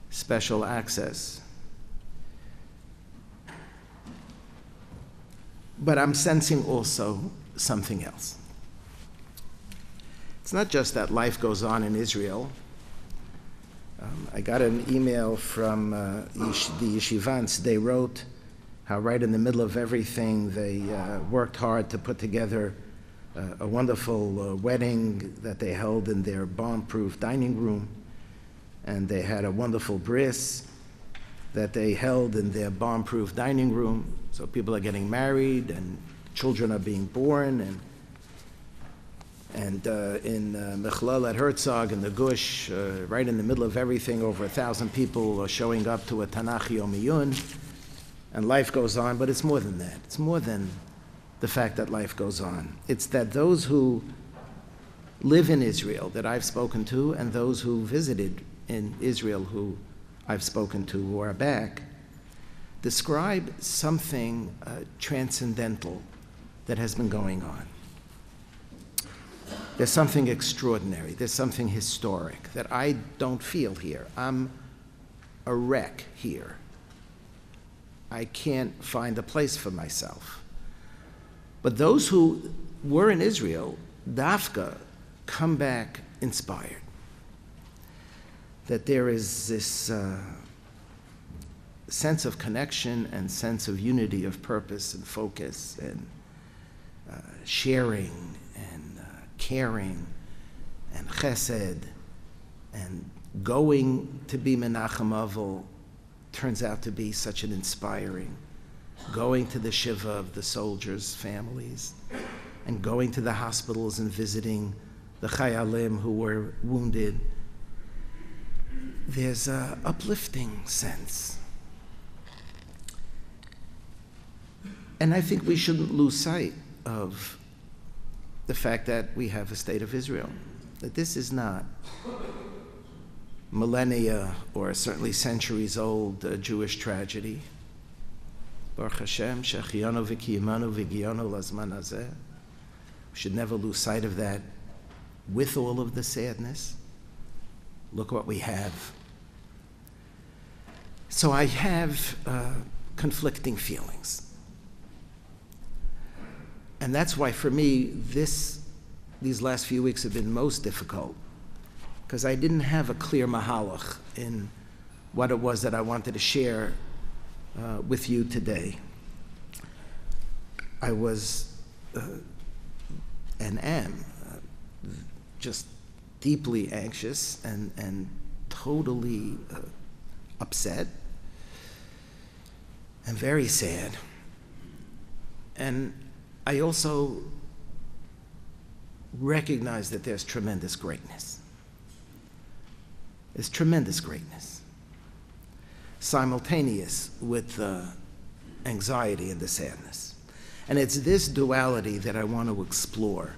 special access. But I'm sensing also something else. It's not just that life goes on in Israel. I got an email from the Yeshivans. They wrote how right in the middle of everything, they worked hard to put together a wonderful wedding that they held in their bomb-proof dining room. And they had a wonderful bris that they held in their bomb-proof dining room. So people are getting married and children are being born. And in Mechlal at Herzog and the Gush, right in the middle of everything, over 1,000 people are showing up to a Tanakh Yom Iyun. And life goes on, but it's more than that. It's more than the fact that life goes on. It's that those who live in Israel that I've spoken to, and those who visited in Israel who I've spoken to who are back, describe something transcendental that has been going on. There's something extraordinary. There's something historic that I don't feel here. I'm a wreck here. I can't find a place for myself. But those who were in Israel, Dafka, come back inspired. That there is this sense of connection and sense of unity of purpose and focus and sharing and caring and chesed, and going to be Menachem Avel turns out to be such an inspiring, going to the Shiva of the soldiers' families, and going to the hospitals and visiting the Chayalim who were wounded. There's an uplifting sense. And I think we shouldn't lose sight of the fact that we have a state of Israel, that this is not millennia or certainly centuries old Jewish tragedy. Baruch Hashem, Shechianu v'kiyimanu v'giyanu lazman hazeh. We should never lose sight of that with all of the sadness. Look what we have. So I have conflicting feelings. And that's why, for me, these last few weeks have been most difficult, because I didn't have a clear mahalach in what it was that I wanted to share with you today. I was and am just deeply anxious and totally upset and very sad. And I also recognize that there's tremendous greatness. There's tremendous greatness, simultaneous with the anxiety and the sadness. And it's this duality that I want to explore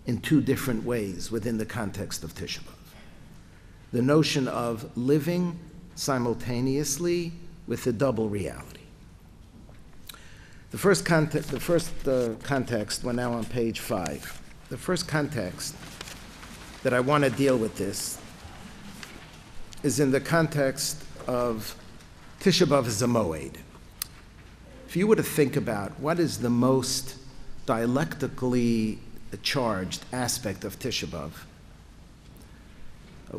in two different ways within the context of Tisha B'Av. The notion of living simultaneously with the double reality. The first context, we're now on page 5. The first context that I want to deal with this is in the context of Tisha B'Av as a moed. If you were to think about what is the most dialectically charged aspect of Tisha B'Av,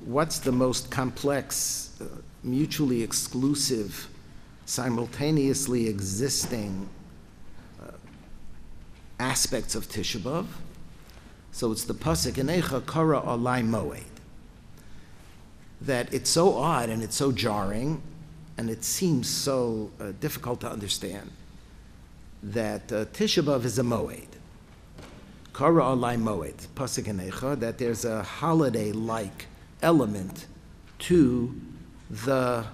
what's the most complex, mutually exclusive, simultaneously existing aspects of Tisha B'Av? So it's the pasuk Enecha Kara Alai Moed. That it's so odd and it's so jarring, and it seems so difficult to understand that Tisha B'Av is a moed. Kara Alai Moed, pasuk Enecha, that there's a holiday-like element to the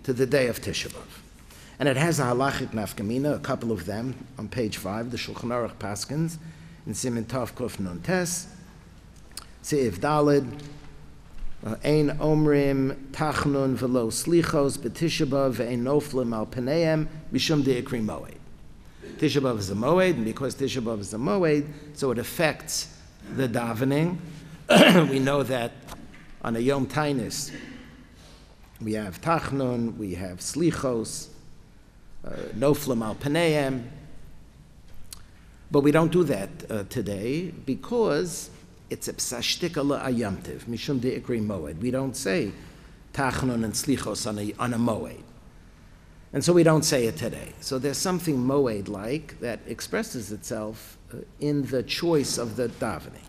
day of Tisha B'Av. And it has a halachic nafkamina, a couple of them, on page 5, the Shulchan Aruch Paskins, in Siman Tav Kuf Nun Tes, Seif Daled, Ein Omrim Tachnun Velo Slichos B'Tisha B'Av Ve'ein Noflim Al Paneim Mishum De'ikri Moed. Tisha B'Av is a moed, and because Tisha B'Av is a moed, so it affects the davening. We know that on a Yom Tainis, we have Tachnun, we have Slichos, Noflim Al Paneim, but we don't do that today because it's a psashtika la'ayamtiv, mishum de'ikri moed. We don't say Tachnun and Slichos on a moed. And so we don't say it today. So there's something moed-like that expresses itself in the choice of the davening.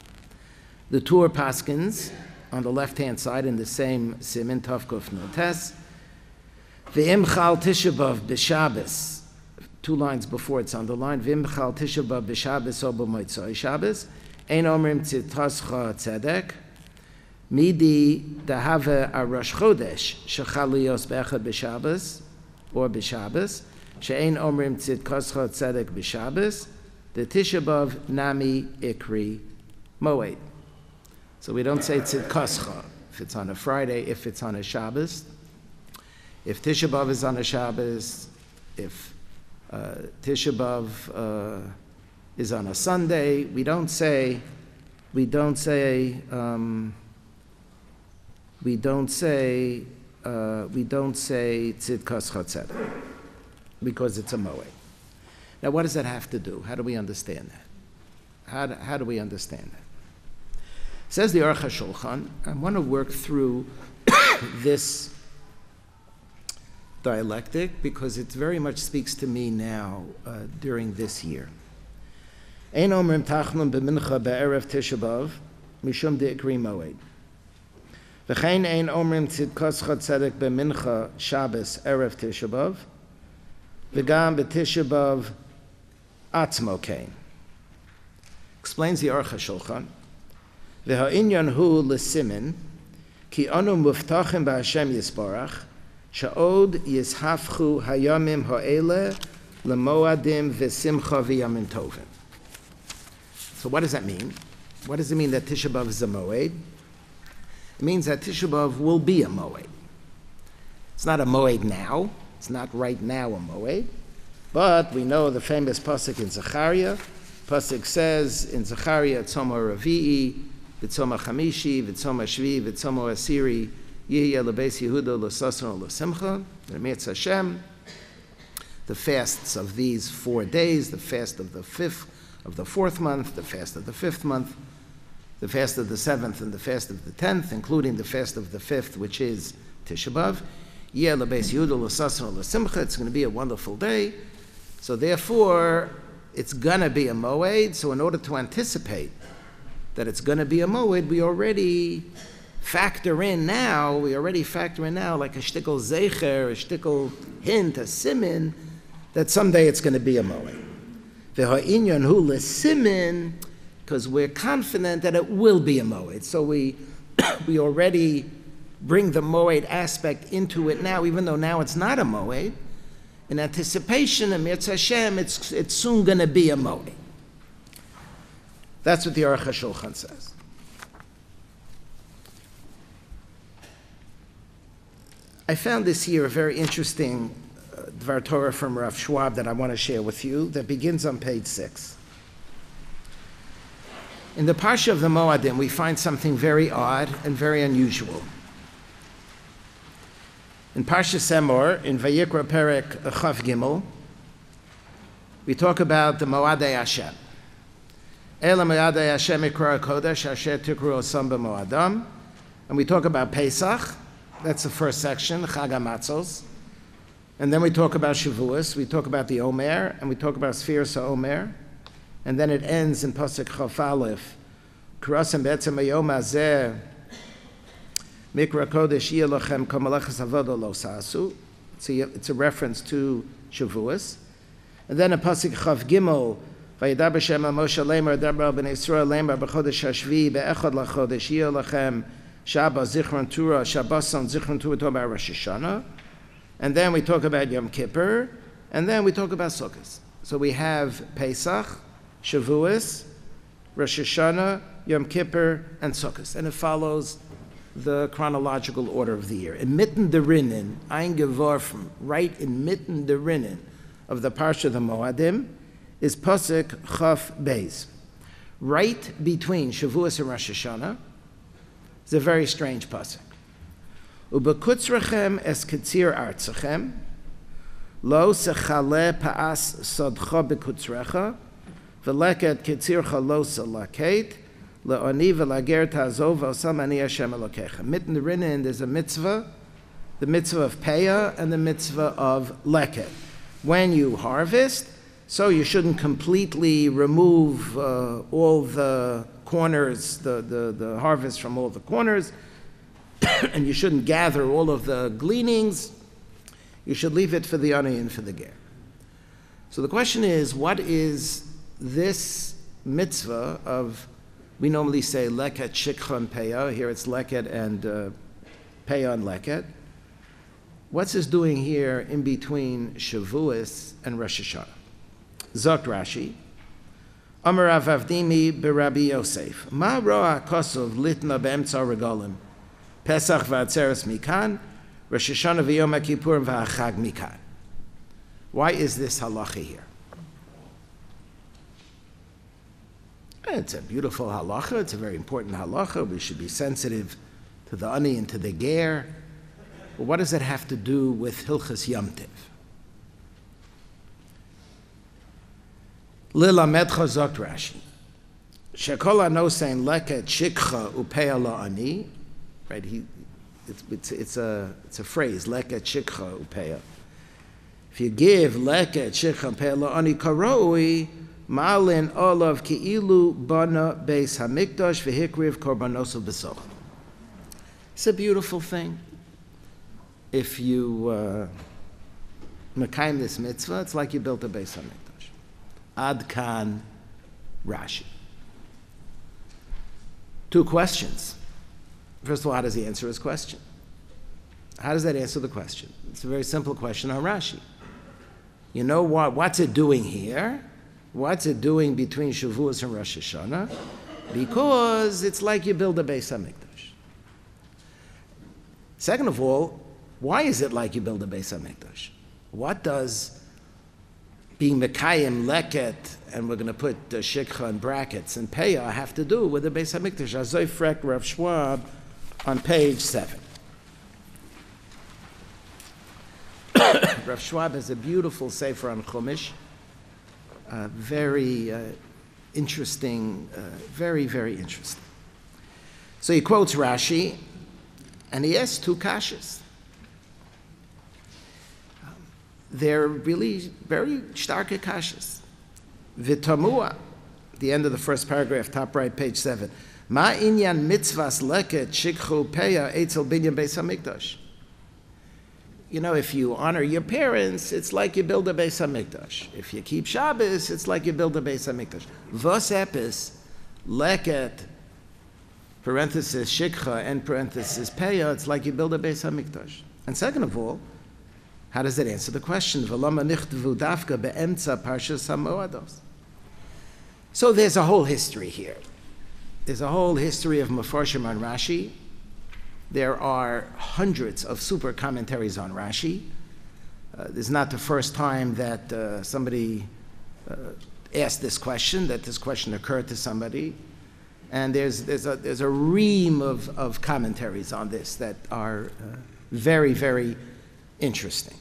The Tur Paskins, on the left-hand side in the same Siman Tav Kuf Nun Tes, V'im chal Tisha B'Av b'Shabbos, 2 lines before it's underlined, V'im chal Tisha B'Av b'Shabbos o b'motzoi Shabbos, ein omrim tzitoscha tzedek, midi dahave arash chodesh, shechal liyos be'echad b'Shabbos, or b'Shabbos, she'ein omrim tzitoscha tzedek b'Shabbos, the Tisha B'Av nami ikri moed. So we don't say tzidkascha if it's on a Friday, if it's on a Shabbos. If Tisha B'Av is on a Shabbos, if Tisha B'Av is on a Sunday, we don't say tzidkas chatzedek because it's a moed. Now, what does that have to do? How do we understand that? How do we understand that? Says the Aruch HaShulchan, I want to work through this dialectic because it very much speaks to me now during this year. Ein omrim tachlum b'mincha be'erev Tisha B'Av mishum de'ikri moed. V'chein ein omrim tzidkascha tzedek b'mincha Shabbos erev Tisha B'Av v'gam b'Tisha B'Av atzmo kein. Explains the Aruch HaShulchan. V'ha'inyan hu l'simin ki anu muftachim b'Hashem yisbarach sha'od yishafchu hayamim ha'ele l'moadim v'simcha v'yamim tovim. So what does that mean? What does it mean that Tisha B'Av is a moed? It means that Tisha B'Av will be a moed. It's not a moed now. It's not right now a moed. But we know the famous pasuk in Zechariah. Pasuk says in Zechariah, Tzoma Ravi'i, V'tzoma Chamishi, V'tzoma Shvi, V'tzoma Asiri, Yihya L'beis Yehuda L'sasron L'simcha, V'mitz Hashem. The fasts of these 4 days, the fast of the fourth month, the fast of the fifth month, the fast of the seventh, and the fast of the 10th, including the fast of the 5th, which is Tisha B'Av. Yeh L'beis Yehuda L'sasron L'simcha. It's going to be a wonderful day. So therefore, it's going to be a moed. So in order to anticipate that it's going to be a moed, we already factor in now like a shtickle zecher, a shtickle hint, a simin, that someday it's going to be a moed. V'ha'inyan hu l'simin, because we're confident that it will be a moed. So we already bring the moed aspect into it now, even though now it's not a moed. In anticipation, and Mirz Hashem, it's soon going to be a moed. That's what the Aruch HaShulchan says. I found this year a very interesting Dvar Torah from Rav Schwab that I want to share with you that begins on page 6. In the Parsha of the Moadim, we find something very odd and very unusual. In Parsha Semor, in Vayikra Perek Chav Gimel, we talk about the Moadei Hashem. Ela Moadei Hashem Ikra Kodesh Asher Tikru Osam B'Moadam. And we talk about Pesach. That's the first section, Chag HaMatzos. And then we talk about Shavuos. We talk about the Omer, and we talk about Sfiras HaOmer. And then it ends in Pasuk Chaf Aleph. Kurasem Be'etzem Hayom Hazeh Mikra Kodesh Yelochem Kamalachas Avodah Lo Sasu. It's a reference to Shavuos. And then in Pasuk Chaf Gimel, Vayidar B'Shem Moshe Lemer Dabra B'nei Yisrael Lemer B'Chodesh Hashvi Be'echad LaChodesh Yelochem Shabbos Zichron Torah Shabboson Zichron Torah Tobar Rosh Hashanah. And then we talk about Yom Kippur, and then we talk about Sukkot. So we have Pesach, Shavuos, Rosh Hashanah, Yom Kippur, and Sukkot. And it follows the chronological order of the year. In mitten derinnen, ein geworfen, right in mitten derinnen of the Parsha of the Moadim, is Pasuk Chaf Beis. Right between Shavuos and Rosh Hashanah. It's a very strange pasuk. Ubekutzrechem es ketzir artzachem, lo sechale paas sodcha bekutzrecha, veleket ketzircha lo salaket, le'oni velager ta'azov v'osam ani Hashem Elokecha. Mitten derinnen, there's a mitzvah, the mitzvah of Peah and the mitzvah of leket. When you harvest, so you shouldn't completely remove all the corners, the harvest from all the corners, and you shouldn't gather all of the gleanings. You should leave it for the ani and for the ger. So the question is, what is this mitzvah of, we normally say leket, shikcha, and peah. Here it's leket and peah and leket. What's this doing here in between Shavuos and Rosh Hashanah? Zok Rashi, Amar Rav Avdimi b'Rabbi Yosef. Ma ro'a kosov litna be'emtza regalim. Pesach v'atzeres mikan. Rosh Hashanah v'Yom HaKippurim v'Achag mikan. Why is this halacha here? It's a beautiful halacha. It's a very important halacha. We should be sensitive to the ani and to the ger. But what does it have to do with Hilchas Yom Tiv? Lila Medcha Zokt Rashi. Shekola nosein leket shikcha upeya la'ani. Right? It's a phrase. Leket shikcha upeya. If you give leket shikcha upeya la'ani karoi malin olav ki'ilu bana beis hamikdash v'hikriv korbanosel b'soch. It's a beautiful thing. If you mekayim this mitzvah, it's like you built a beis hamikdash. Ad kan Rashi. Two questions. First of all, how does he answer his question? How does that answer the question? It's a very simple question on Rashi. You know what? What's it doing here? What's it doing between Shavuos and Rosh Hashanah? Because it's like you build a Beis HaMikdash. Second of all, why is it like you build a Beis HaMikdash? What does being Mekayim, Leket, and we're going to put Shikha in brackets, and Peah have to do with the Beis HaMikdash? Azoy Frek Rav Schwab on page 7. Rav Schwab has a beautiful sefer on Chumash, very interesting, very, very interesting. So he quotes Rashi, and he asks two kashas. They're really very starke kashas. V'tamua, the end of the first paragraph, top right, page 7. Ma inyan mitzvahs leket shikchu peya eitzel binyan beis hamikdash. You know, if you honor your parents, it's like you build a beis hamikdash. If you keep Shabbos, it's like you build a beis hamikdash. Vos epis leket, parenthesis shikcha, and parenthesis peya, it's like you build a beis hamikdash. And second of all, how does that answer the question? So there's a whole history here. There's a whole history of Mefarshim on Rashi. There are hundreds of super commentaries on Rashi. This is not the first time that somebody asked this question, that this question occurred to somebody. And there's a ream of commentaries on this that are very, very interesting.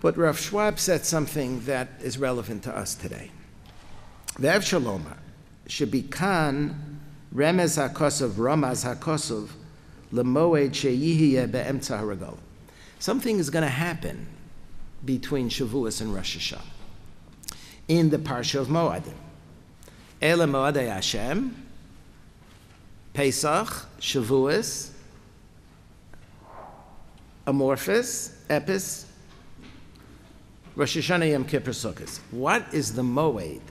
But Rav Schwab said something that is relevant to us today. Ve'ev shaloma should be kan remez hakosov, ramaz hakosov, lemoed sheyihiyeh be'emtza haragal. Something is going to happen between Shavuos and Rosh Hashanah in the Parsha of Moadim. Ele Moadei Hashem, Pesach, Shavuos, Amorphous, Epis, Rosh Hashanah, Yom Kippur, Sukkot. What is the Moed?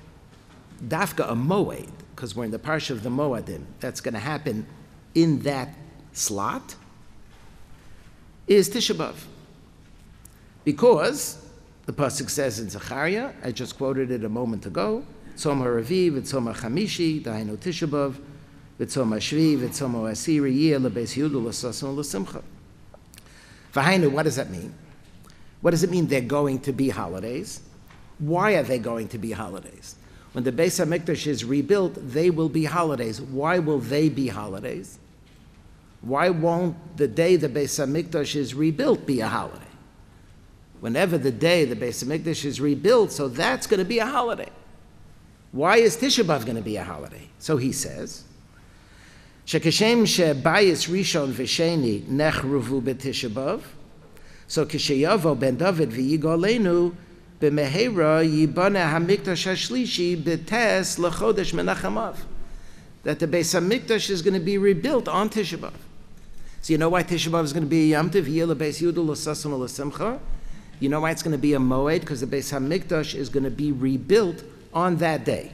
Dafka a Moed, because we're in the Parsha of the Moadim, that's going to happen in that slot, is Tisha B'Av. Because the Pasuk says in Zechariah, I just quoted it a moment ago, Tzom HaRavi, V'Tzom HaChamishi, Dainu Tisha B'Av, V'Tzom HaShvi, V'Tzom HaAsiri, Yeh L'Beis Yehuda L'Sason L'Simcha. V'Hainu, what does that mean? What does it mean they're going to be holidays? Why are they going to be holidays? When the Beis HaMikdash is rebuilt, they will be holidays. Why will they be holidays? Why won't the day the Beis HaMikdash is rebuilt be a holiday? Whenever the day the Beis HaMikdash is rebuilt, so that's going to be a holiday. Why is Tisha B'Av going to be a holiday? So he says, Shekashem shebayis rishon v'sheni nechruvu b'Tisha B'Av. So kishayavo ben David v'yigolenu b'mehera yibana hamikdash hashlishi b'tes l'chodesh menachamav. That the Beis HaMikdash is going to be rebuilt on Tisha B'Av. So you know why Tisha B'Av is going to be a Yom Tov, Yeh L'Beis Yehuda L'Sason L'Simcha? You know why it's going to be a Moed? Because the Beis HaMikdash is going to be rebuilt on that day.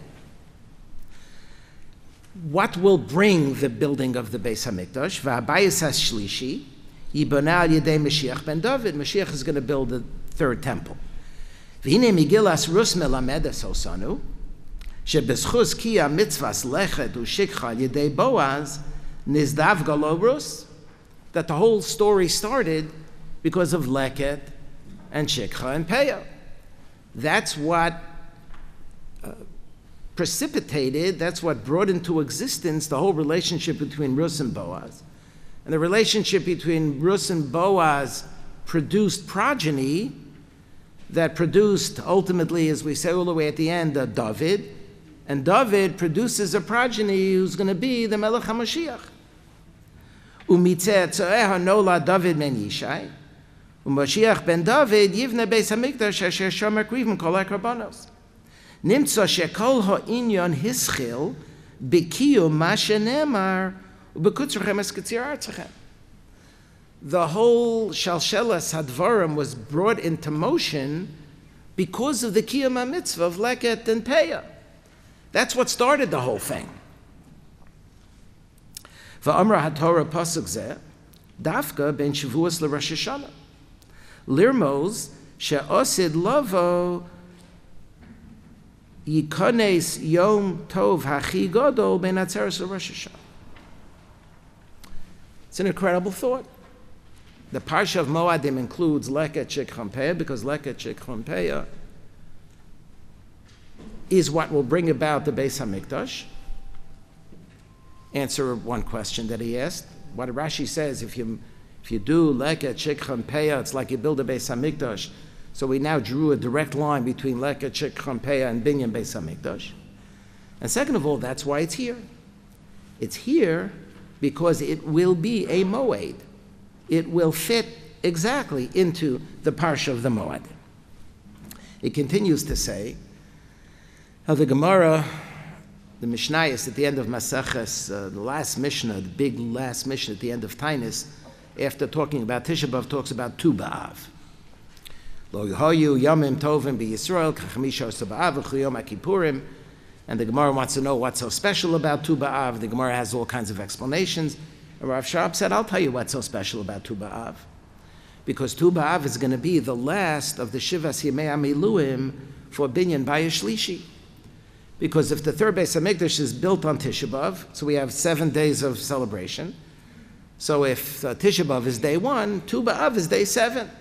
What will bring the building of the Beis HaMikdash? V'habayis hashlishi yibana al yedei Mashiach ben David. Mashiach is going to build the third temple. V'hine Megillas Rus melamedes osanu Shebeschus kia mitzvahs lechet ushikcha yedei Boaz nizdav galobrus, that the whole story started because of leket and shikcha and peah. That's what precipitated, that's what brought into existence the whole relationship between Rus and Boaz. And the relationship between Rus and Boaz produced progeny that produced, ultimately, as we say all the way at the end, David. And David produces a progeny who's going to be the Melech HaMashiach. Umitzeh tzoeha nola David ben Yishai. Umashiach ben David yivne beis hamikdash asher shomer krivim kol hakorbanos. Nimtza shekol ha'inyon hischil b'kiyum ma shenemar u'bekutzrchem es ketzir artzachem. The whole shalshelas hadvarim was brought into motion because of the kiyum mitzvah of leket and peah. That's what started the whole thing. Va'amra haTorah pasuk zeh dafka ben Shavuos l'Rosh Hashanah lirmos she'osid lavo yikones yom tov hachi gadol ben atzeres l'Rosh Hashanah. It's an incredible thought. The parsha of Moadim includes leket shikcha peah because leket shikcha peah is what will bring about the Beis HaMikdash. Answer one question that he asked. What Rashi says, if you do leket shikcha peah, it's like you build a Beis HaMikdash. So we now drew a direct line between leket shikcha peah and binyan Beis HaMikdash. And second of all, that's why it's here. It's here because it will be a moed. It will fit exactly into the parsha of the Moed. It continues to say how the Gemara, the Mishnayos at the end of Maseches, the last Mishnah, the big last Mishnah at the end of Tainus, after talking about Tisha B'Av, talks about Tu B'Av. Lo Yehoyu Yomim Tovim B'Yisrael Kachamisha B'Av V'Chuyom HaKippurim. And the Gemara wants to know what's so special about Tu B'Av. The Gemara has all kinds of explanations. And Rav Sharp said, I'll tell you what's so special about Tu B'Av. Because Tu B'Av is going to be the last of the Shivas Yemei HaMiluim for Binyan Bayis Shlishi. Because if the third Beis HaMikdash is built on Tisha B'Av, so we have 7 days of celebration. So if Tisha B'Av is day 1, Tu B'Av is day 7.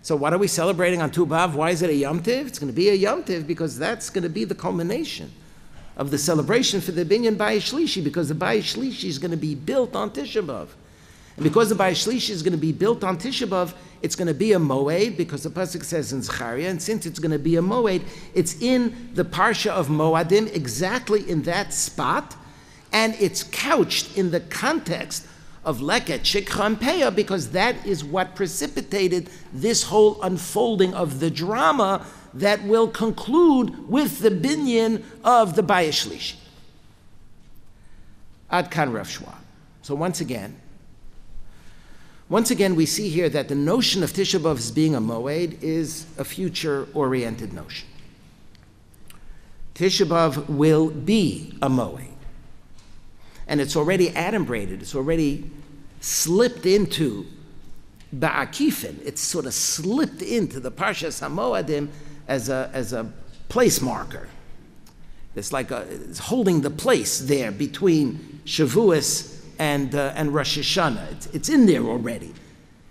So what are we celebrating on Tu B'Av? Why is it a Yom Tiv? It's going to be a Yom Tiv because that's going to be the culmination of the celebration for the Binyan Bayis Shlishi, because the Bayis Shlishi is going to be built on Tisha B'Av. And because the Bayis Shlishi is going to be built on Tisha B'Av, it's going to be a moed, because the pasuk says in Zechariah, and since it's going to be a moed, it's in the parsha of Moadim, exactly in that spot, and it's couched in the context of leket, shikcha, and peah, because that is what precipitated this whole unfolding of the drama that will conclude with the binyan of the Bayis Shlishi. Ad kan Rav Shua. So once again, we see here that the notion of Tisha B'Av as being a moed is a future-oriented notion. Tisha B'Av will be a moed. And it's already adumbrated, it's already slipped into Ba'akifin. It's sort of slipped into the Parshas HaMoadim as a place marker. It's like it's holding the place there between Shavuos and Rosh Hashanah. It's in there already.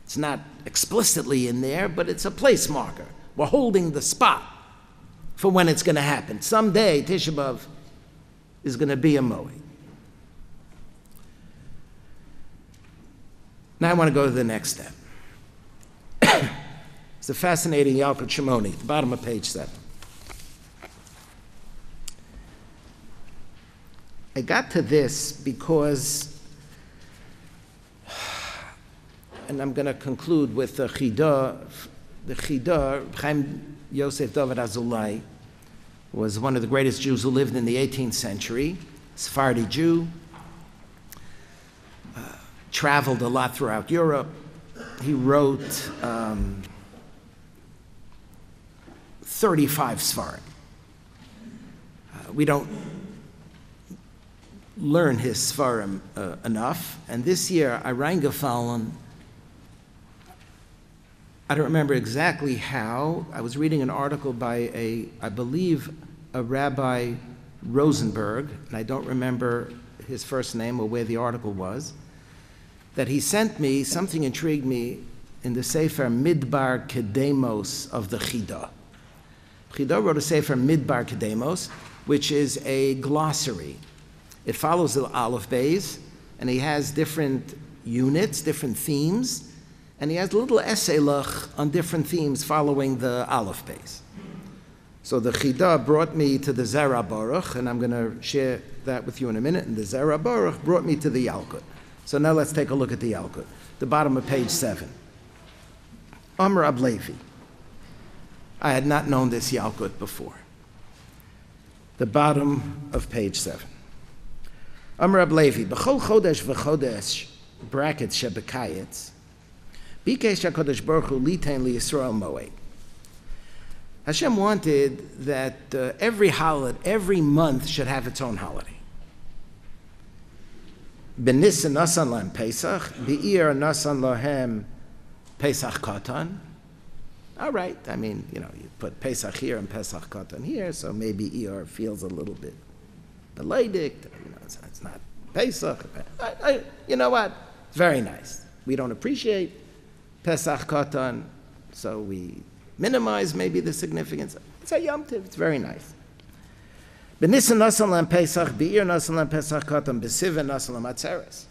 It's not explicitly in there, but it's a place marker. We're holding the spot for when it's going to happen. Someday, Tisha B'Av is going to be a moed. Now I want to go to the next step. It's a fascinating Yalkut Shimoni, at the bottom of page 7. I got to this because, and I'm going to conclude with the Chidah, Chaim Yosef David Azulai was one of the greatest Jews who lived in the 18th century, Sephardi Jew, traveled a lot throughout Europe. He wrote 35 Sfarim. We don't learn his Sfarim enough, and this year I reingefallen. I don't remember exactly how. I was reading an article by I believe, a rabbi Rosenberg, and I don't remember his first name or where the article was, that he sent me, something intrigued me, in the Sefer Midbar Kedemos of the Chida. Chida wrote a Sefer Midbar Kedemos, which is a glossary. It follows the Aleph Beis, and he has different units, different themes, and he has a little essay on different themes following the Aleph Beis. So the Chida brought me to the Zera Baruch, and I'm going to share that with you in a minute, and the Zera Baruch brought me to the Yalkut. So now let's take a look at the Yalkut, the bottom of page 7. Amr Ablevi. I had not known this Yalkut before. The bottom of page 7. Amr Ablevi, B'chol chodesh v'chodesh, brackets shebekayetz, bikesh HaKadosh Baruch Hu litein liYisrael moed. Hashem wanted that every month should have its own holiday. B'nisan nasan lahem Pesach, b'iyar nasan lahem Pesach Katan. All right, I mean, you put Pesach here and Pesach Katan here, so maybe Iyar feels a little bit beleidigt. It's not Pesach. You know what? It's very nice. We don't appreciate Pesach Katan, so we minimize maybe the significance. It's a Yom Tov. It's very nice. B'nisan nasan lahem Pesach, b'iyar nasan lahem Pesach Katan, b'sivan nasan lahem Atzeres.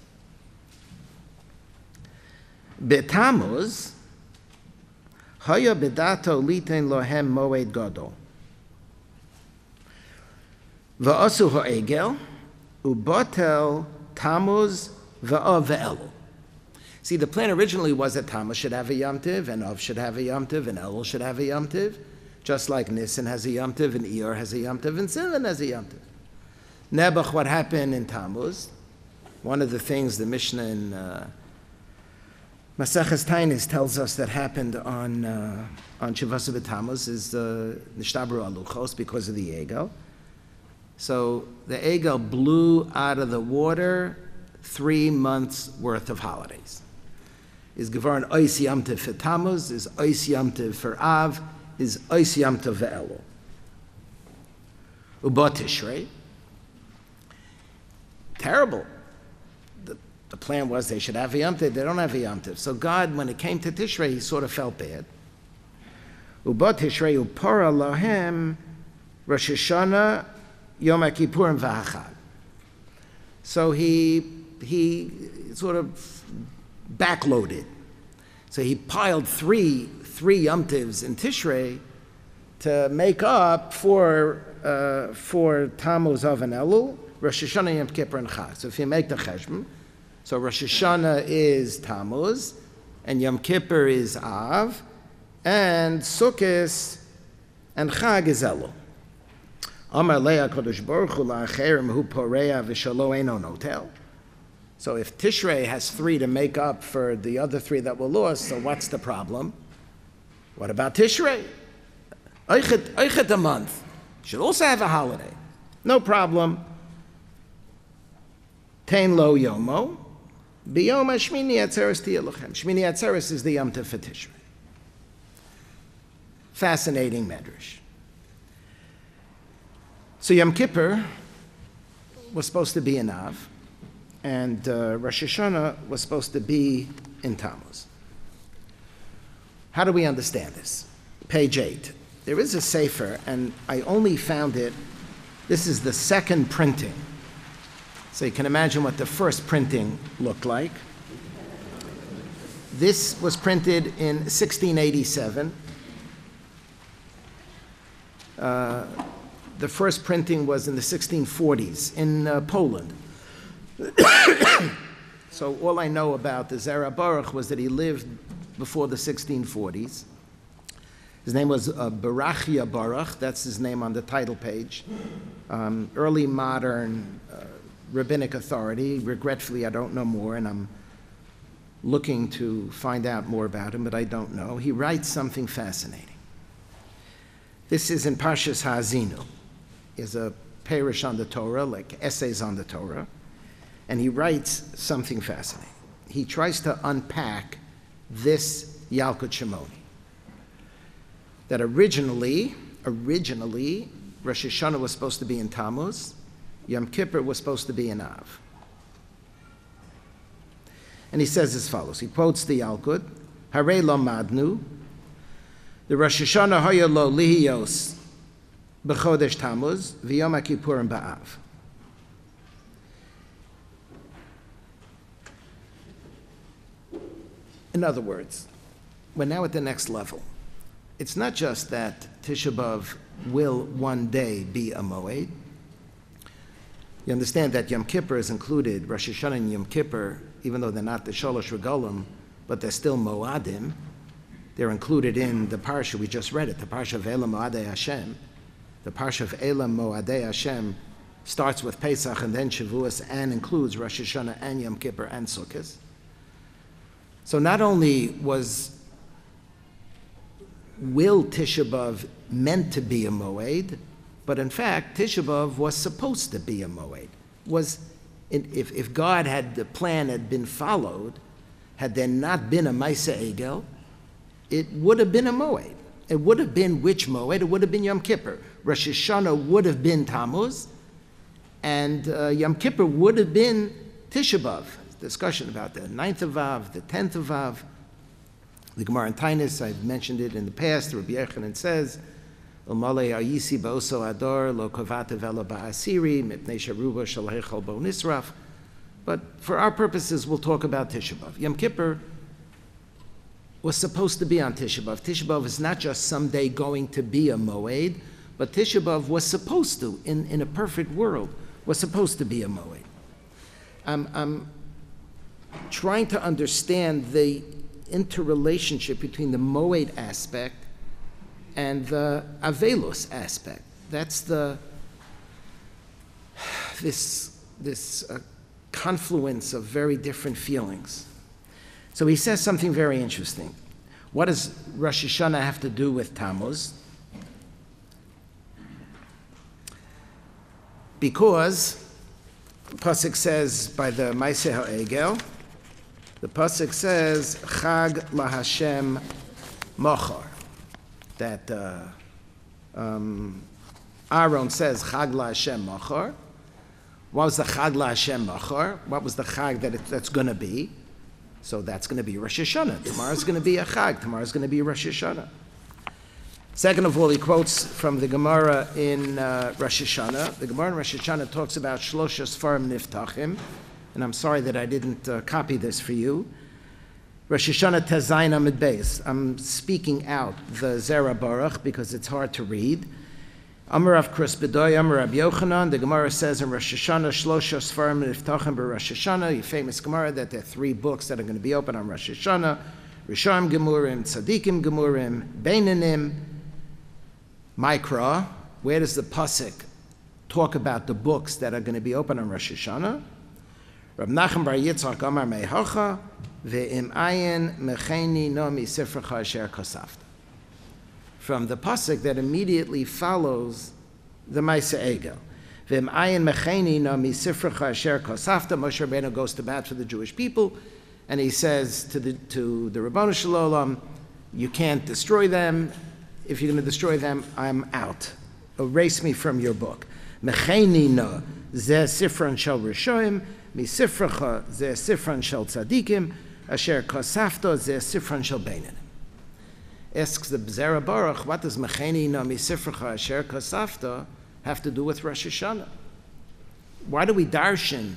B'Tammuz, Haya b'dato litein lohem moed gadol. V'asu ha'egel, u'batel Tammuz v'av v'elul. See, the plan originally was that Tammuz should have a Yom Tov, and Av should have a Yom Tov, and Elul should have a Yom Tov, just like Nisan has a Yom Tov, and Iyar has a Yom Tov, and Sivan has a Yom Tov. Nebuch, what happened in Tammuz? One of the things the Mishnah in Maseches Tainis tells us that happened on Shivasa B'Tammuz is Nishtabru Aluchos because of the Egel. So the Egel blew out of the water 3 months worth of holidays. Is Gevaran Ois Yom Tov for Tammuz, is Ois Yom Tov for Av, is Ois Yom Tov ve'elul. Uba Tishrei. Terrible. The plan was they should have a Yom Tov. They don't have a Yom Tov. So God, when it came to Tishrei, he sort of felt bad. Uba Tishrei upara lahem Rosh Hashanah Yom HaKippurim v'Hachag. So he sort of backloaded. So he piled three Yom Tovs in Tishrei to make up for Tammuz, Av, and Elul, Rosh Hashanah, Yom Kippur, and Chag. So if you make the cheshbon, so Rosh Hashanah is Tammuz, and Yom Kippur is Av, and Sukkot and Chag is Elul. Amar Leah Kodesh Baruch Hu la'acherim hu poreya v'shalo eino notel. So if Tishrei has 3 to make up for the other 3 that were lost, so what's the problem? What about Tishrei? Oichet a month. Should also have a holiday. No problem. Tein lo yomo. Biyom hashmini atzeres tiyelochem. Shmini atzeres is the Yom Tov for Tishrei. Fascinating medrash. So Yom Kippur was supposed to be in Av, and Rosh Hashanah was supposed to be in Tammuz. How do we understand this? Page 8. There is a sefer, and I only found it, this is the second printing. So you can imagine what the first printing looked like. This was printed in 1687. The first printing was in the 1640s in Poland. So all I know about the Zera Baruch was that he lived before the 1640s. His name was Barachia Baruch, that's his name on the title page. Early modern rabbinic authority. Regretfully, I don't know more, and I'm looking to find out more about him, but I don't know. He writes something fascinating. This is in Parshas Ha'azinu. Is a parish on the Torah, like essays on the Torah, and he writes something fascinating. He tries to unpack this Yalkut Shimoni. That originally, Rosh Rosh Hashanah was supposed to be in Tammuz, Yom Kippur was supposed to be in Av. And he says as follows, he quotes the Yalkut, Harei lo madnu, the Rosh Hashanah hoya lo lihiyos b'chodesh Tammuz, v'yom HaKippurim ba'av. In other words, we're now at the next level. It's not just that Tisha B'Av will one day be a Moed. You understand that Yom Kippur is included, Rosh Hashanah and Yom Kippur, even though they're not the Sholosh Regalim, but they're still Moadim. They're included in the Parsha, we just read it, the Parsha of Elam Moadei Hashem. The Parsha of Elam Moadei Hashem starts with Pesach and then Shavuos and includes Rosh Hashanah and Yom Kippur and Sukkot. So not only will Tisha B'Av meant to be a Moed, but in fact, Tisha B'Av was supposed to be a Moed. If God had, the plan had been followed, had there not been a Maisa Egel, it would have been a Moed. It would have been which Moed? It would have been Yom Kippur. Rosh Hashanah would have been Tammuz, and Yom Kippur would have been Tisha B'Av. Discussion about the 9th of Av, the 10th of Av. The Gemara in Tainus, I've mentioned it in the past, Rabbi Yochanan says, U'malei ayisi ba'oso ador lo kovata vela ba'asiri mipnei sharuba shalhechal bo nisraf. But for our purposes, we'll talk about Tisha B'Av. Yom Kippur was supposed to be on Tisha B'Av. Tisha B'Av is not just someday going to be a Moed, but Tisha B'Av was supposed to, in a perfect world, was supposed to be a Moed. I'm trying to understand the interrelationship between the Moed aspect and the Avelus aspect. That's this confluence of very different feelings. So he says something very interesting. What does Rosh Hashanah have to do with Tammuz? Because the Pasuk says by the Maaseh HaEgel, the Pasuk says, Chag LaHashem Mochar. That Aaron says, Chag LaHashem Mochar. What was the Chag LaHashem Mochar? What was the Chag that's going to be? So that's going to be Rosh Hashanah. Tomorrow's going to be a Chag. Tomorrow's going to be Rosh Hashanah. Second of all, he quotes from the Gemara in Rosh Hashanah. The Gemara in Rosh Hashanah talks about Shlosha Sfarim Niftachim. And I'm sorry that I didn't copy this for you. Rosh Hashanah Tezayin Amid Beis. I'm speaking out the Zera Baruch because it's hard to read. Amar Rav Kris B'doy, Amar Rabbi Yochanan. The Gemara says in Rosh Hashanah, Shlosha Sfarim Niftachim b'Rosh Hashanah, a famous Gemara that there are 3 books that are going to be open on Rosh Hashanah. Risham Gemurim, Tzadikim Gemurim, Beinanim, Mikra. Where does the Pasuk talk about the books that are going to be open on Rosh Hashanah? Rab Nachman bar Yitzchak Amar Mehocha ve'im ayin mecheni no misifrecha asher kosafta. From the pasuk that immediately follows the Maaseh Egel, ve'im ayin mecheni no misifrecha asher kosafta. Moshe Rabbeinu goes to bat for the Jewish people, and he says to the Ribono Shel Olam, "You can't destroy them. If you're going to destroy them, I'm out. Erase me from your book." Mecheni no zeh sifran shel rishoim. Misifracha zeh sifran shel tzadikim, asher kosafto zeh sifran shel beinanim. Asks the Zera Baruch, what does mecheni na misifracha asher kosafto have to do with Rosh Hashanah? Why do we darshan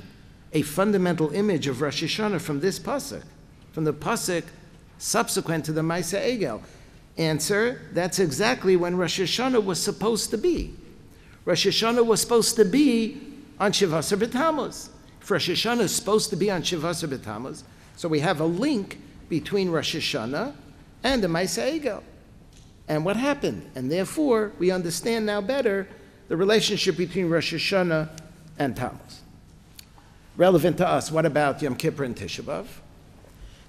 a fundamental image of Rosh Hashanah from this pasuk, from the pasuk subsequent to the Maaseh Egel? Answer: that's exactly when Rosh Hashanah was supposed to be. Rosh Hashanah was supposed to be on Shivasar B'Tammuz. If Rosh Hashanah is supposed to be on Shivasar B'Tammuz, so we have a link between Rosh Hashanah and the Maaseh Egel. And what happened? And therefore, we understand now better the relationship between Rosh Hashanah and Tammuz. Relevant to us, what about Yom Kippur and Tisha B'Av?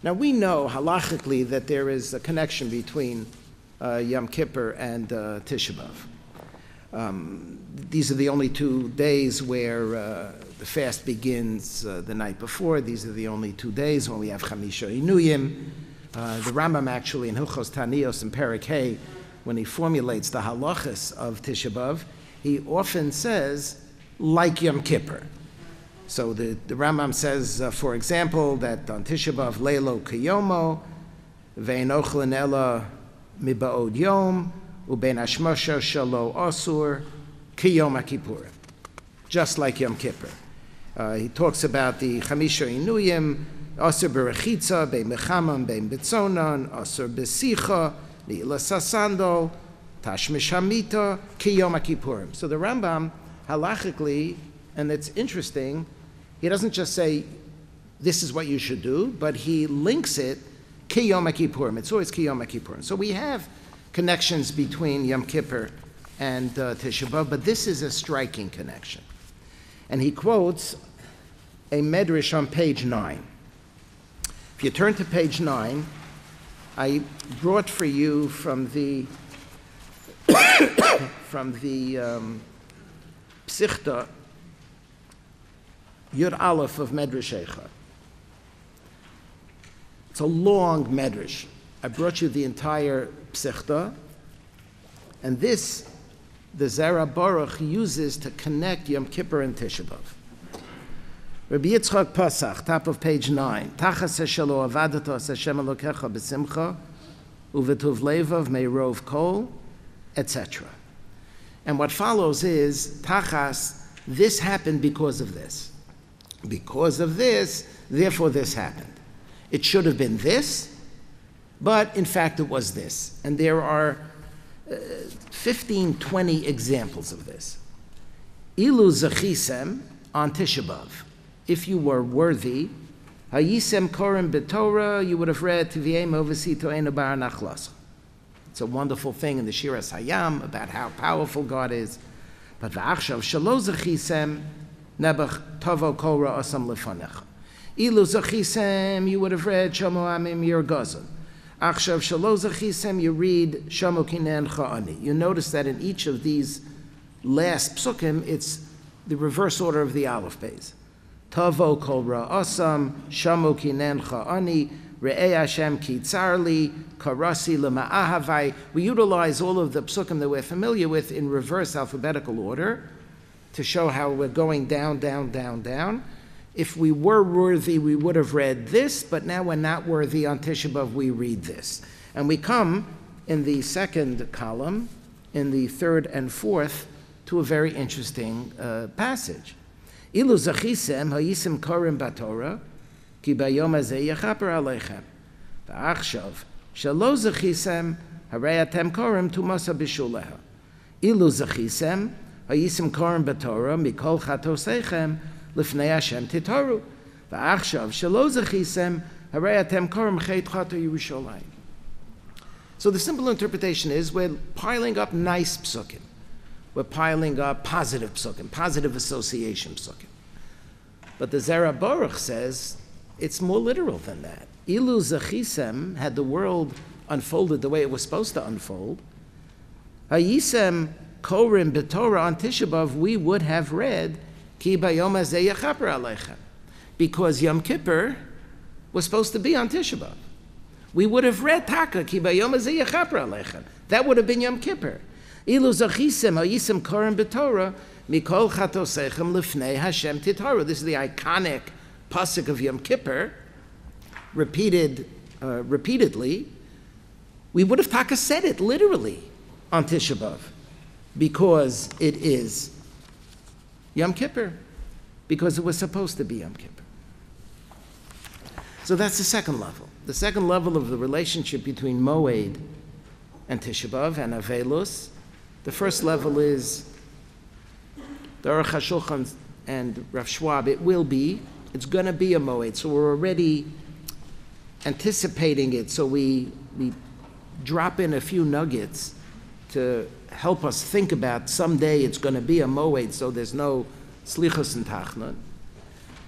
Now we know halachically that there is a connection between Yom Kippur and Tisha B'Av. These are the only 2 days where the fast begins the night before. These are the only 2 days when we have Chamisha Inuyim. The Rambam actually in Hilchos Tanios and Perek Hey, when he formulates the halachas of Tisha B'Av, he often says, like Yom Kippur. So the Rambam says, for example, that on Tisha B'Av, Leilo Kiyomo, Ve'en Ochlin Ela Miba'od Yom, U'bein Hashmosha Shalo Asur, Kiyom HaKippurim. Just like Yom Kippur. He talks about the Chamisha Inuyim, Asur Berechitza, Bein Mechamam, Bein Betzonan, Asur Besicha, Ni'ila Sasando, Tashmish Hamita, Kiyom HaKippurim. So the Rambam, halachically, and it's interesting, he doesn't just say, this is what you should do, but he links it, Kiyom HaKippurim. It's always Kiyom HaKippurim. So we have connections between Yom Kippur and Tisha B'Av, but this is a striking connection. And he quotes a medrash on page 9. If you turn to page 9, I brought for you from the Psichta Yud Aleph of Medrash Eicha. It's a long medrash. I brought you the entire Psichta, and this the Zera Baruch uses to connect Yom Kippur and Tisha B'Av. Rabbi Yitzchak Pasach, top of page 9. Tachas shelo avadato as Hashem Elokecha b'simcha uvetuv levav meirov kol, etc. And what follows is, Tachas, this happened because of this. Because of this, therefore this happened. It should have been this, but in fact it was this. And there are 15, 20 examples of this. Ilu zachisem on Tisha B'Av. If you were worthy, hayisem korem b'Torah, you would have read Tiviem ovesito enu bar nachlas. It's a wonderful thing in the Shiras Hayam about how powerful God is. But v'achshav shelo zachisem nebach tovo kol ra'asam lefanecha. Ilu zachisem, you would have read Shomo amim yer gazon. Achshav shelo zachisem, you read Shomo kinen cha'ani. You notice that in each of these last psukim, it's the reverse order of the Aleph Beis. Tavo kol ra'asam, Shomo kinen cha'ani, Re'ei Hashem ki tzarli, karasi lema'ahavai. We utilize all of the psukim that we're familiar with in reverse alphabetical order to show how we're going down, down, down, down. If we were worthy, we would have read this, but now we're not worthy on Tisha B'Av, we read this. And we come in the second column, in the third and fourth, to a very interesting passage. Ilu zachisem hayisim korim batorah, ki bayom hazeh yechaper aleichem. V'achshav shelo zachisem harei atem korim tumasa b'shuleha. Ilu zachisem hayisim korim batorah mikol chatoseichem lifnei Hashem titoru. V'achshav shelo zachisem harei atem korim chet chato Yerushalayim. So the simple interpretation is we're piling up nice psukim. We're piling up positive psukim, positive association psukim. But the Zera Baruch says it's more literal than that. Ilu zachisem, had the world unfolded the way it was supposed to unfold, hayisem korim b'Torah on Tisha B'Av, we would have read ki bayom hazeh yechaper aleichem, because Yom Kippur was supposed to be on Tisha B'Av. We would have read Taka ki bayom hazeh yechaper aleichem. That would have been Yom Kippur. Ilu zachisem hayisem korim b'Torah mikol chatoseichem lifnei Hashem titaru. This is the iconic pasuk of Yom Kippur, repeatedly. We would have Taka said it literally on Tisha B'Av, because it is Yom Kippur, because it was supposed to be Yom Kippur. So that's the second level. The second level of the relationship between Moed and Tisha B'Av and Avelus. The first level is the Aruch HaShulchan and Rav Schwab. It's going to be a Moed, so we're already anticipating it, so we drop in a few nuggets to help us think about someday it's going to be a Moed, so there's no Slichus and Tachnun.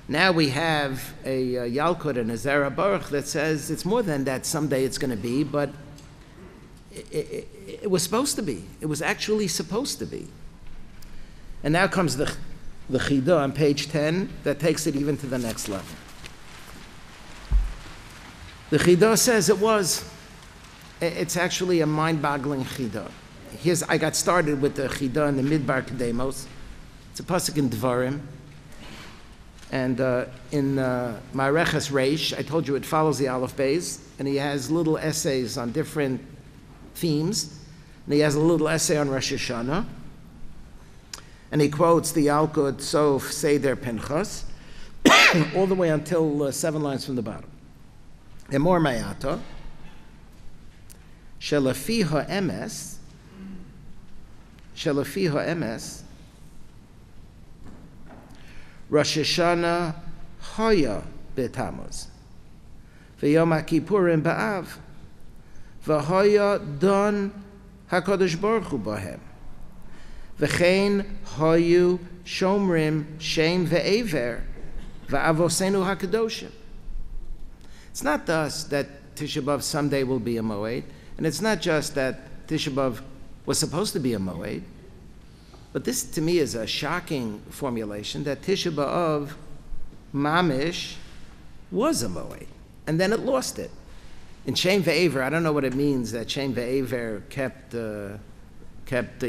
Now we have a Yalkut and a Zera Baruch that says it's more than that someday it's going to be, but it was supposed to be. It was actually supposed to be. And now comes the Chidah on page 10 that takes it even to the next level. The Chidah says it's actually a mind-boggling Chidah. I got started with the Chida and the Midbar Kedemos. It's a pasuk in Dvarim. And in Ma'areches Reish, I told you it follows the Aleph Beis, and he has little essays on different themes. And he has a little essay on Rosh Hashanah. And he quotes the Yalkut Sof Seder Pinchas, all the way until 7 lines from the bottom. Emor Mayata, Shelafi ha'emes, Rosh Hashanah Haya B'Tammuz, V'Yom HaKippurim B'Av, V'Haya Don HaKadosh Baruch Hu B'Hem, V'chein Hayu Shomrim Shem Ve'ever, V'Avosenu HaKadoshim. It's not thus that Tisha B'Av someday will be a Moed, and it's not just that Tisha B'Av was supposed to be a Moed, but this to me is a shocking formulation that Tisha B'Av Mamish was a Moed, and then it lost it. In Shem Ve'ever, I don't know what it means that Shem Ve'ever kept the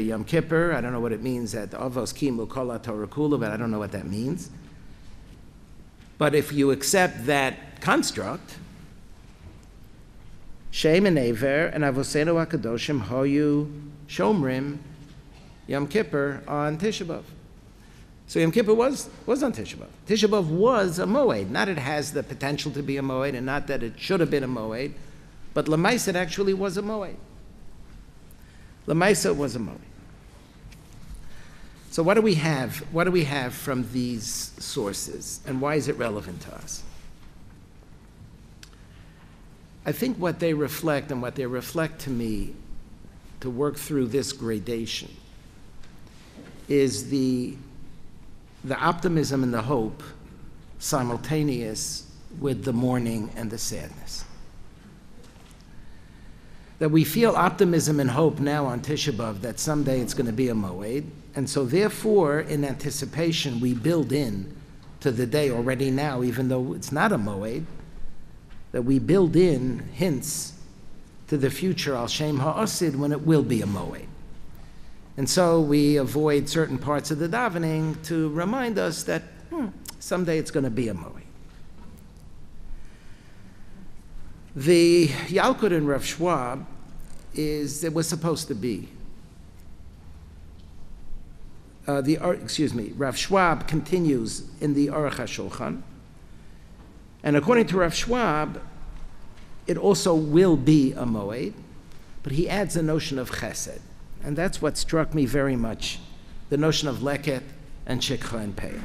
Yom Kippur. I don't know what it means that Avos Kimu Kol Torah Kula, but I don't know what that means. But if you accept that construct, Shem and Aver and Avosenu HaKadoshim Hoyu Shomrim Yom Kippur on Tisha B'Av. So Yom Kippur was on Tisha B'Av. Tisha B'Av was a Moed. Not it has the potential to be a Moed, and not that it should have been a Moed, but L'maisa it actually was a Moed. L'maisa was a Moed. So what do we have? What do we have from these sources, and why is it relevant to us? I think what they reflect, and what they reflect to me to work through this gradation, is the optimism and the hope simultaneous with the mourning and the sadness. That we feel optimism and hope now on Tisha B'Av that someday it's going to be a Moed, and so therefore, in anticipation, we build in to the day already now, even though it's not a Moed, that we build in hints to the future, Al Shem Ha'asid, when it will be a Moed. And so we avoid certain parts of the davening to remind us that someday it's going to be a Moed. The Yalkut in Rav Schwab it was supposed to be. Rav Schwab continues in the Aruch HaShulchan, and according to Rav Schwab, it also will be a Moed, but he adds a notion of chesed. And that's what struck me very much, the notion of leket and shikha and peah.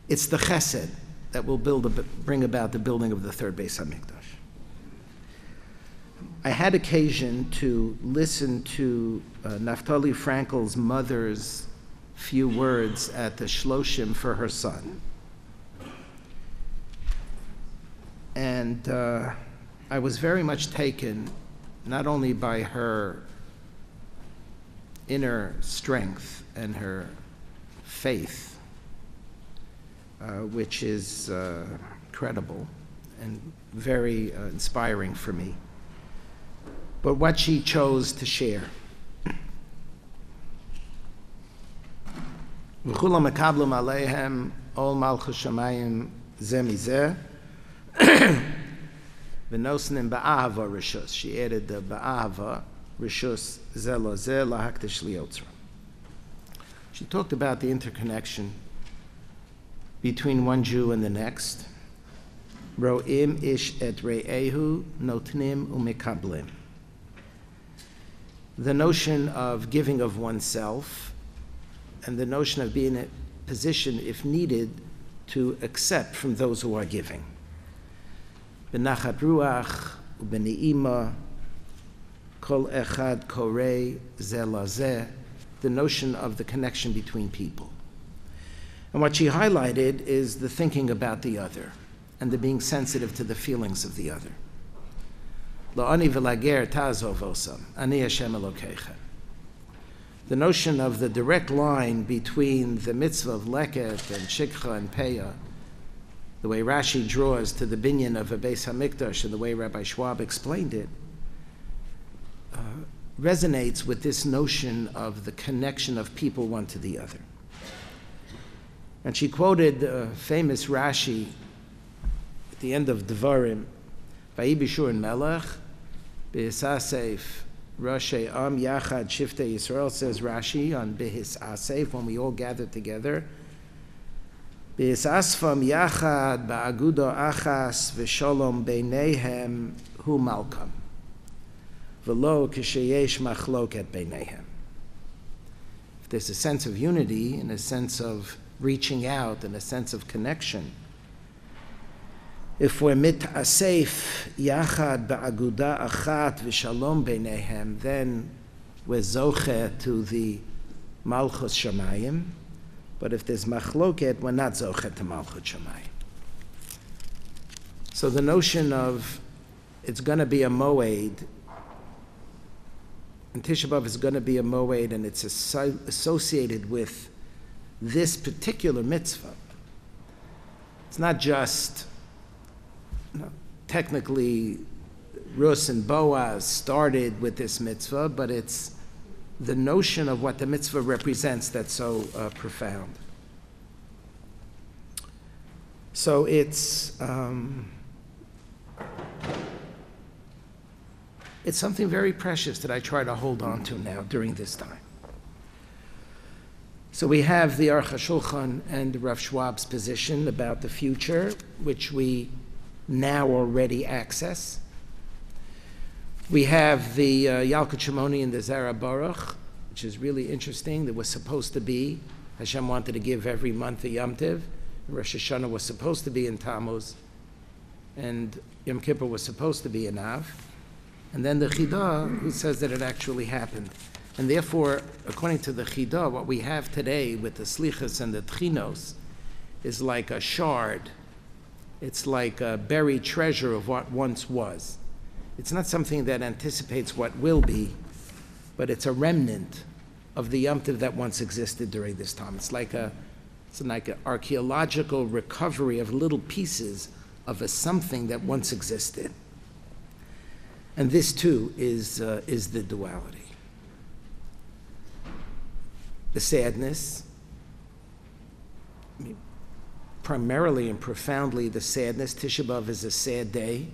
It's the chesed that will bring about the building of the third Beis HaMikdash. I had occasion to listen to Naftali Frankel's mother's few words at the Shloshim for her son. And I was very much taken not only by her inner strength and her faith, which is credible and very inspiring for me, but what she chose to share. V'chulam mekablim aleihem ol malchus shamayim zeh mizeh v'nosnim ba'ahava rishus. She added the ba'ahava rishus zeh lo zeh lahaktish liotzra. She talked about the interconnection between one Jew and the next. Ro'im ish et re'ehu notnim umekablim. The notion of giving of oneself and the notion of being in a position, if needed, to accept from those who are giving. Benachat ruach u'beni'ima kol echad korei zeh lazeh, the notion of the connection between people. And what she highlighted is the thinking about the other and the being sensitive to the feelings of the other. La'ani v'lager ta'azov osam, ani Hashem Elokeichem. The notion of the direct line between the mitzvah of leket and shikha and peah, the way Rashi draws to the binyan of a Beis HaMikdash and the way Rabbi Schwab explained it, resonates with this notion of the connection of people one to the other. And she quoted the famous Rashi at the end of Devarim, Vayi b'shur melech, b'hisasef Rashi Am Yachad Shiftei Yisrael, says Rashi on Behis Asef, when we all gather together. Behis Asfam Yachad Ba'agudo Achas V'Sholom Beinehem Hu Malkam V'lo Kisheyesh Machloket Beinehem. If there's a sense of unity and a sense of reaching out and a sense of connection, if we're mit'asef yachad ba'aguda achat v'shalom beinehem, then we're zoche to the malchus shamayim. But if there's machloket, we're not zoche to malchus shamayim. So the notion of it's going to be a moed, and Tisha B'Av is going to be a moed, and it's associated with this particular mitzvah. It's not just technically, Rus and Boaz started with this mitzvah, but it's the notion of what the mitzvah represents that's so profound. So it's something very precious that I try to hold on to now during this time. So we have the Aruch HaShulchan and Rav Schwab's position about the future, which we now already access. We have the Yalkut Shimoni and the Zara Baruch, which is really interesting. There was supposed to be, Hashem wanted to give every month a Yom Tiv. Rosh Hashanah was supposed to be in Tammuz, and Yom Kippur was supposed to be in Av. And then the Chidah, who says that it actually happened. And therefore, according to the Chidah, what we have today with the Slichas and the Tchinos is like a shard. It's like a buried treasure of what once was. It's not something that anticipates what will be, but it's a remnant of the Yom Tov that once existed during this time. It's like an archaeological recovery of little pieces of a something that once existed. And this too is the duality. The sadness, primarily and profoundly the sadness. Tisha B'Av is a sad day.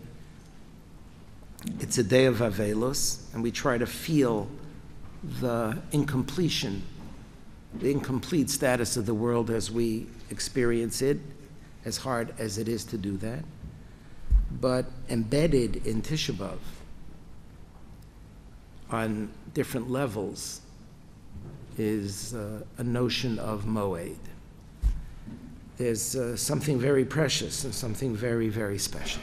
It's a day of Avelus, and we try to feel the incompletion, the incomplete status of the world as we experience it, as hard as it is to do that. But embedded in Tisha B'Av, on different levels, is a notion of moed. There's something very precious and something very, very special.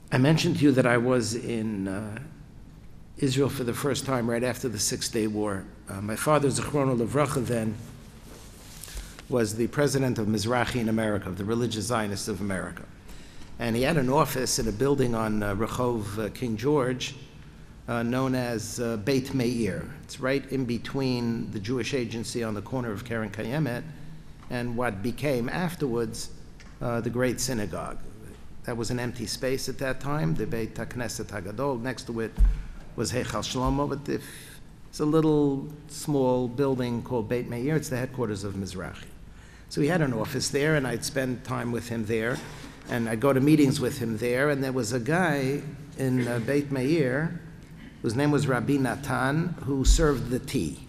I mentioned to you that I was in Israel for the first time right after the Six-Day War. My father, Zichrono Livracha, then was the president of Mizrahi in America, of the Religious Zionists of America. And he had an office in a building on Rehov King George, known as Beit Meir. It's right in between the Jewish Agency on the corner of Keren Kayemet and what became afterwards the Great Synagogue. That was an empty space at that time, the Beit HaKnesset HaGadol. Next to it was Heichal Shlomo, but it's a little small building called Beit Meir. It's the headquarters of Mizrahi. So he had an office there, and I'd spend time with him there, and I'd go to meetings with him there, and there was a guy in Beit Meir whose name was Rabbi Natan, who served the tea.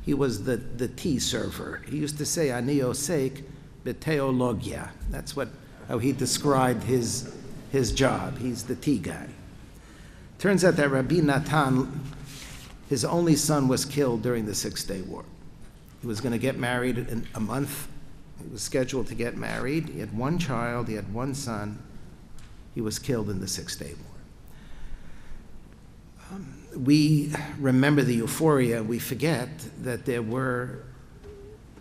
He was the tea server. He used to say, Ani osek b'teologia. That's how he described his job. He's the tea guy. Turns out that Rabbi Natan, his only son was killed during the Six-Day War. He was going to get married in a month. He was scheduled to get married. He had one child. He had one son. He was killed in the Six-Day War. We remember the euphoria. We forget that there were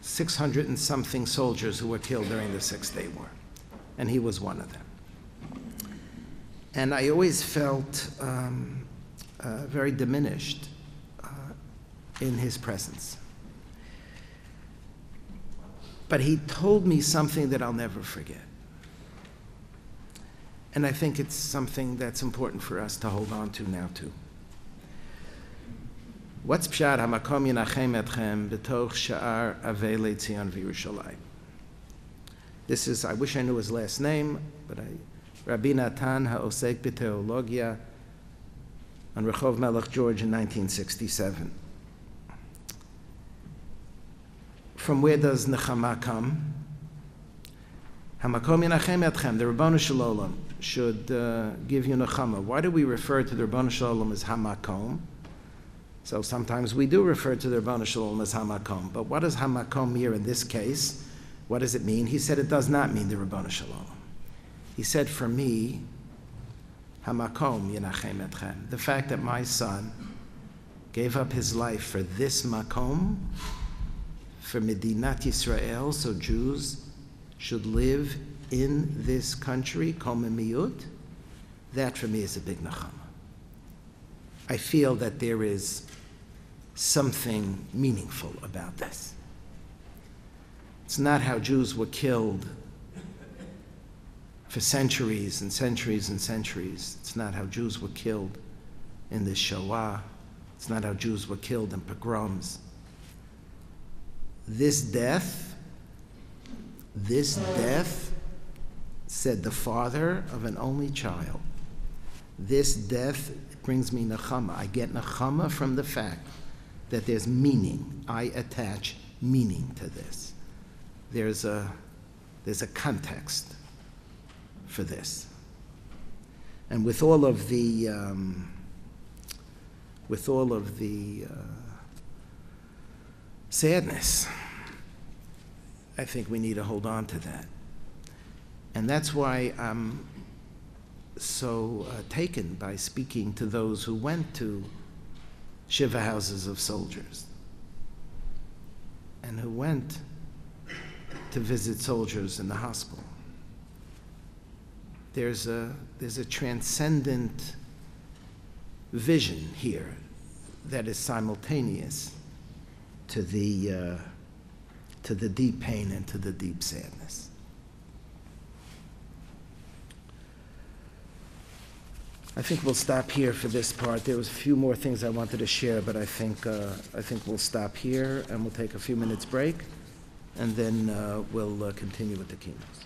600 and something soldiers who were killed during the Six-Day War, and he was one of them. And I always felt very diminished in his presence. But he told me something that I'll never forget. And I think it's something that's important for us to hold on to now, too. What's Pshat HaMakom Yinachem Etchem B'toch Sha'ar Avei Tzion V'Yerushalayim? This is, I wish I knew his last name, but Rabbi Natan HaOsek B'Teologia on Rehov Melech George in 1967. From where does Nechama come? Hamakom Yinachem Etchem, the Ribono Shel Olam, should give you Nechama. Why do we refer to the Ribono Shel Olam as Hamakom? So sometimes we do refer to the Ribono Shel Olam as Hamakom. But what does Hamakom here in this case? What does it mean? He said it does not mean the Ribono Shel Olam. He said, for me, Hamakom Yinachem Etchem, the fact that my son gave up his life for this Makom, for Medinat Yisrael, so Jews should live in this country, Komemiyut, that for me is a big Nechama. I feel that there is something meaningful about this. It's not how Jews were killed for centuries and centuries and centuries. It's not how Jews were killed in the Shoah. It's not how Jews were killed in pogroms. This death, said the father of an only child, this death brings me nechama. I get nechama from the fact that there's meaning. I attach meaning to this. There's a context for this. And with all of the sadness, I think we need to hold on to that. And that's why I'm so taken by speaking to those who went to Shiva houses of soldiers and who went to visit soldiers in the hospital. There's a transcendent vision here that is simultaneous to the deep pain and to the deep sadness. I think we'll stop here for this part. There was a few more things I wanted to share, but I think we'll stop here and we'll take a few minutes break, and then we'll continue with the keynotes.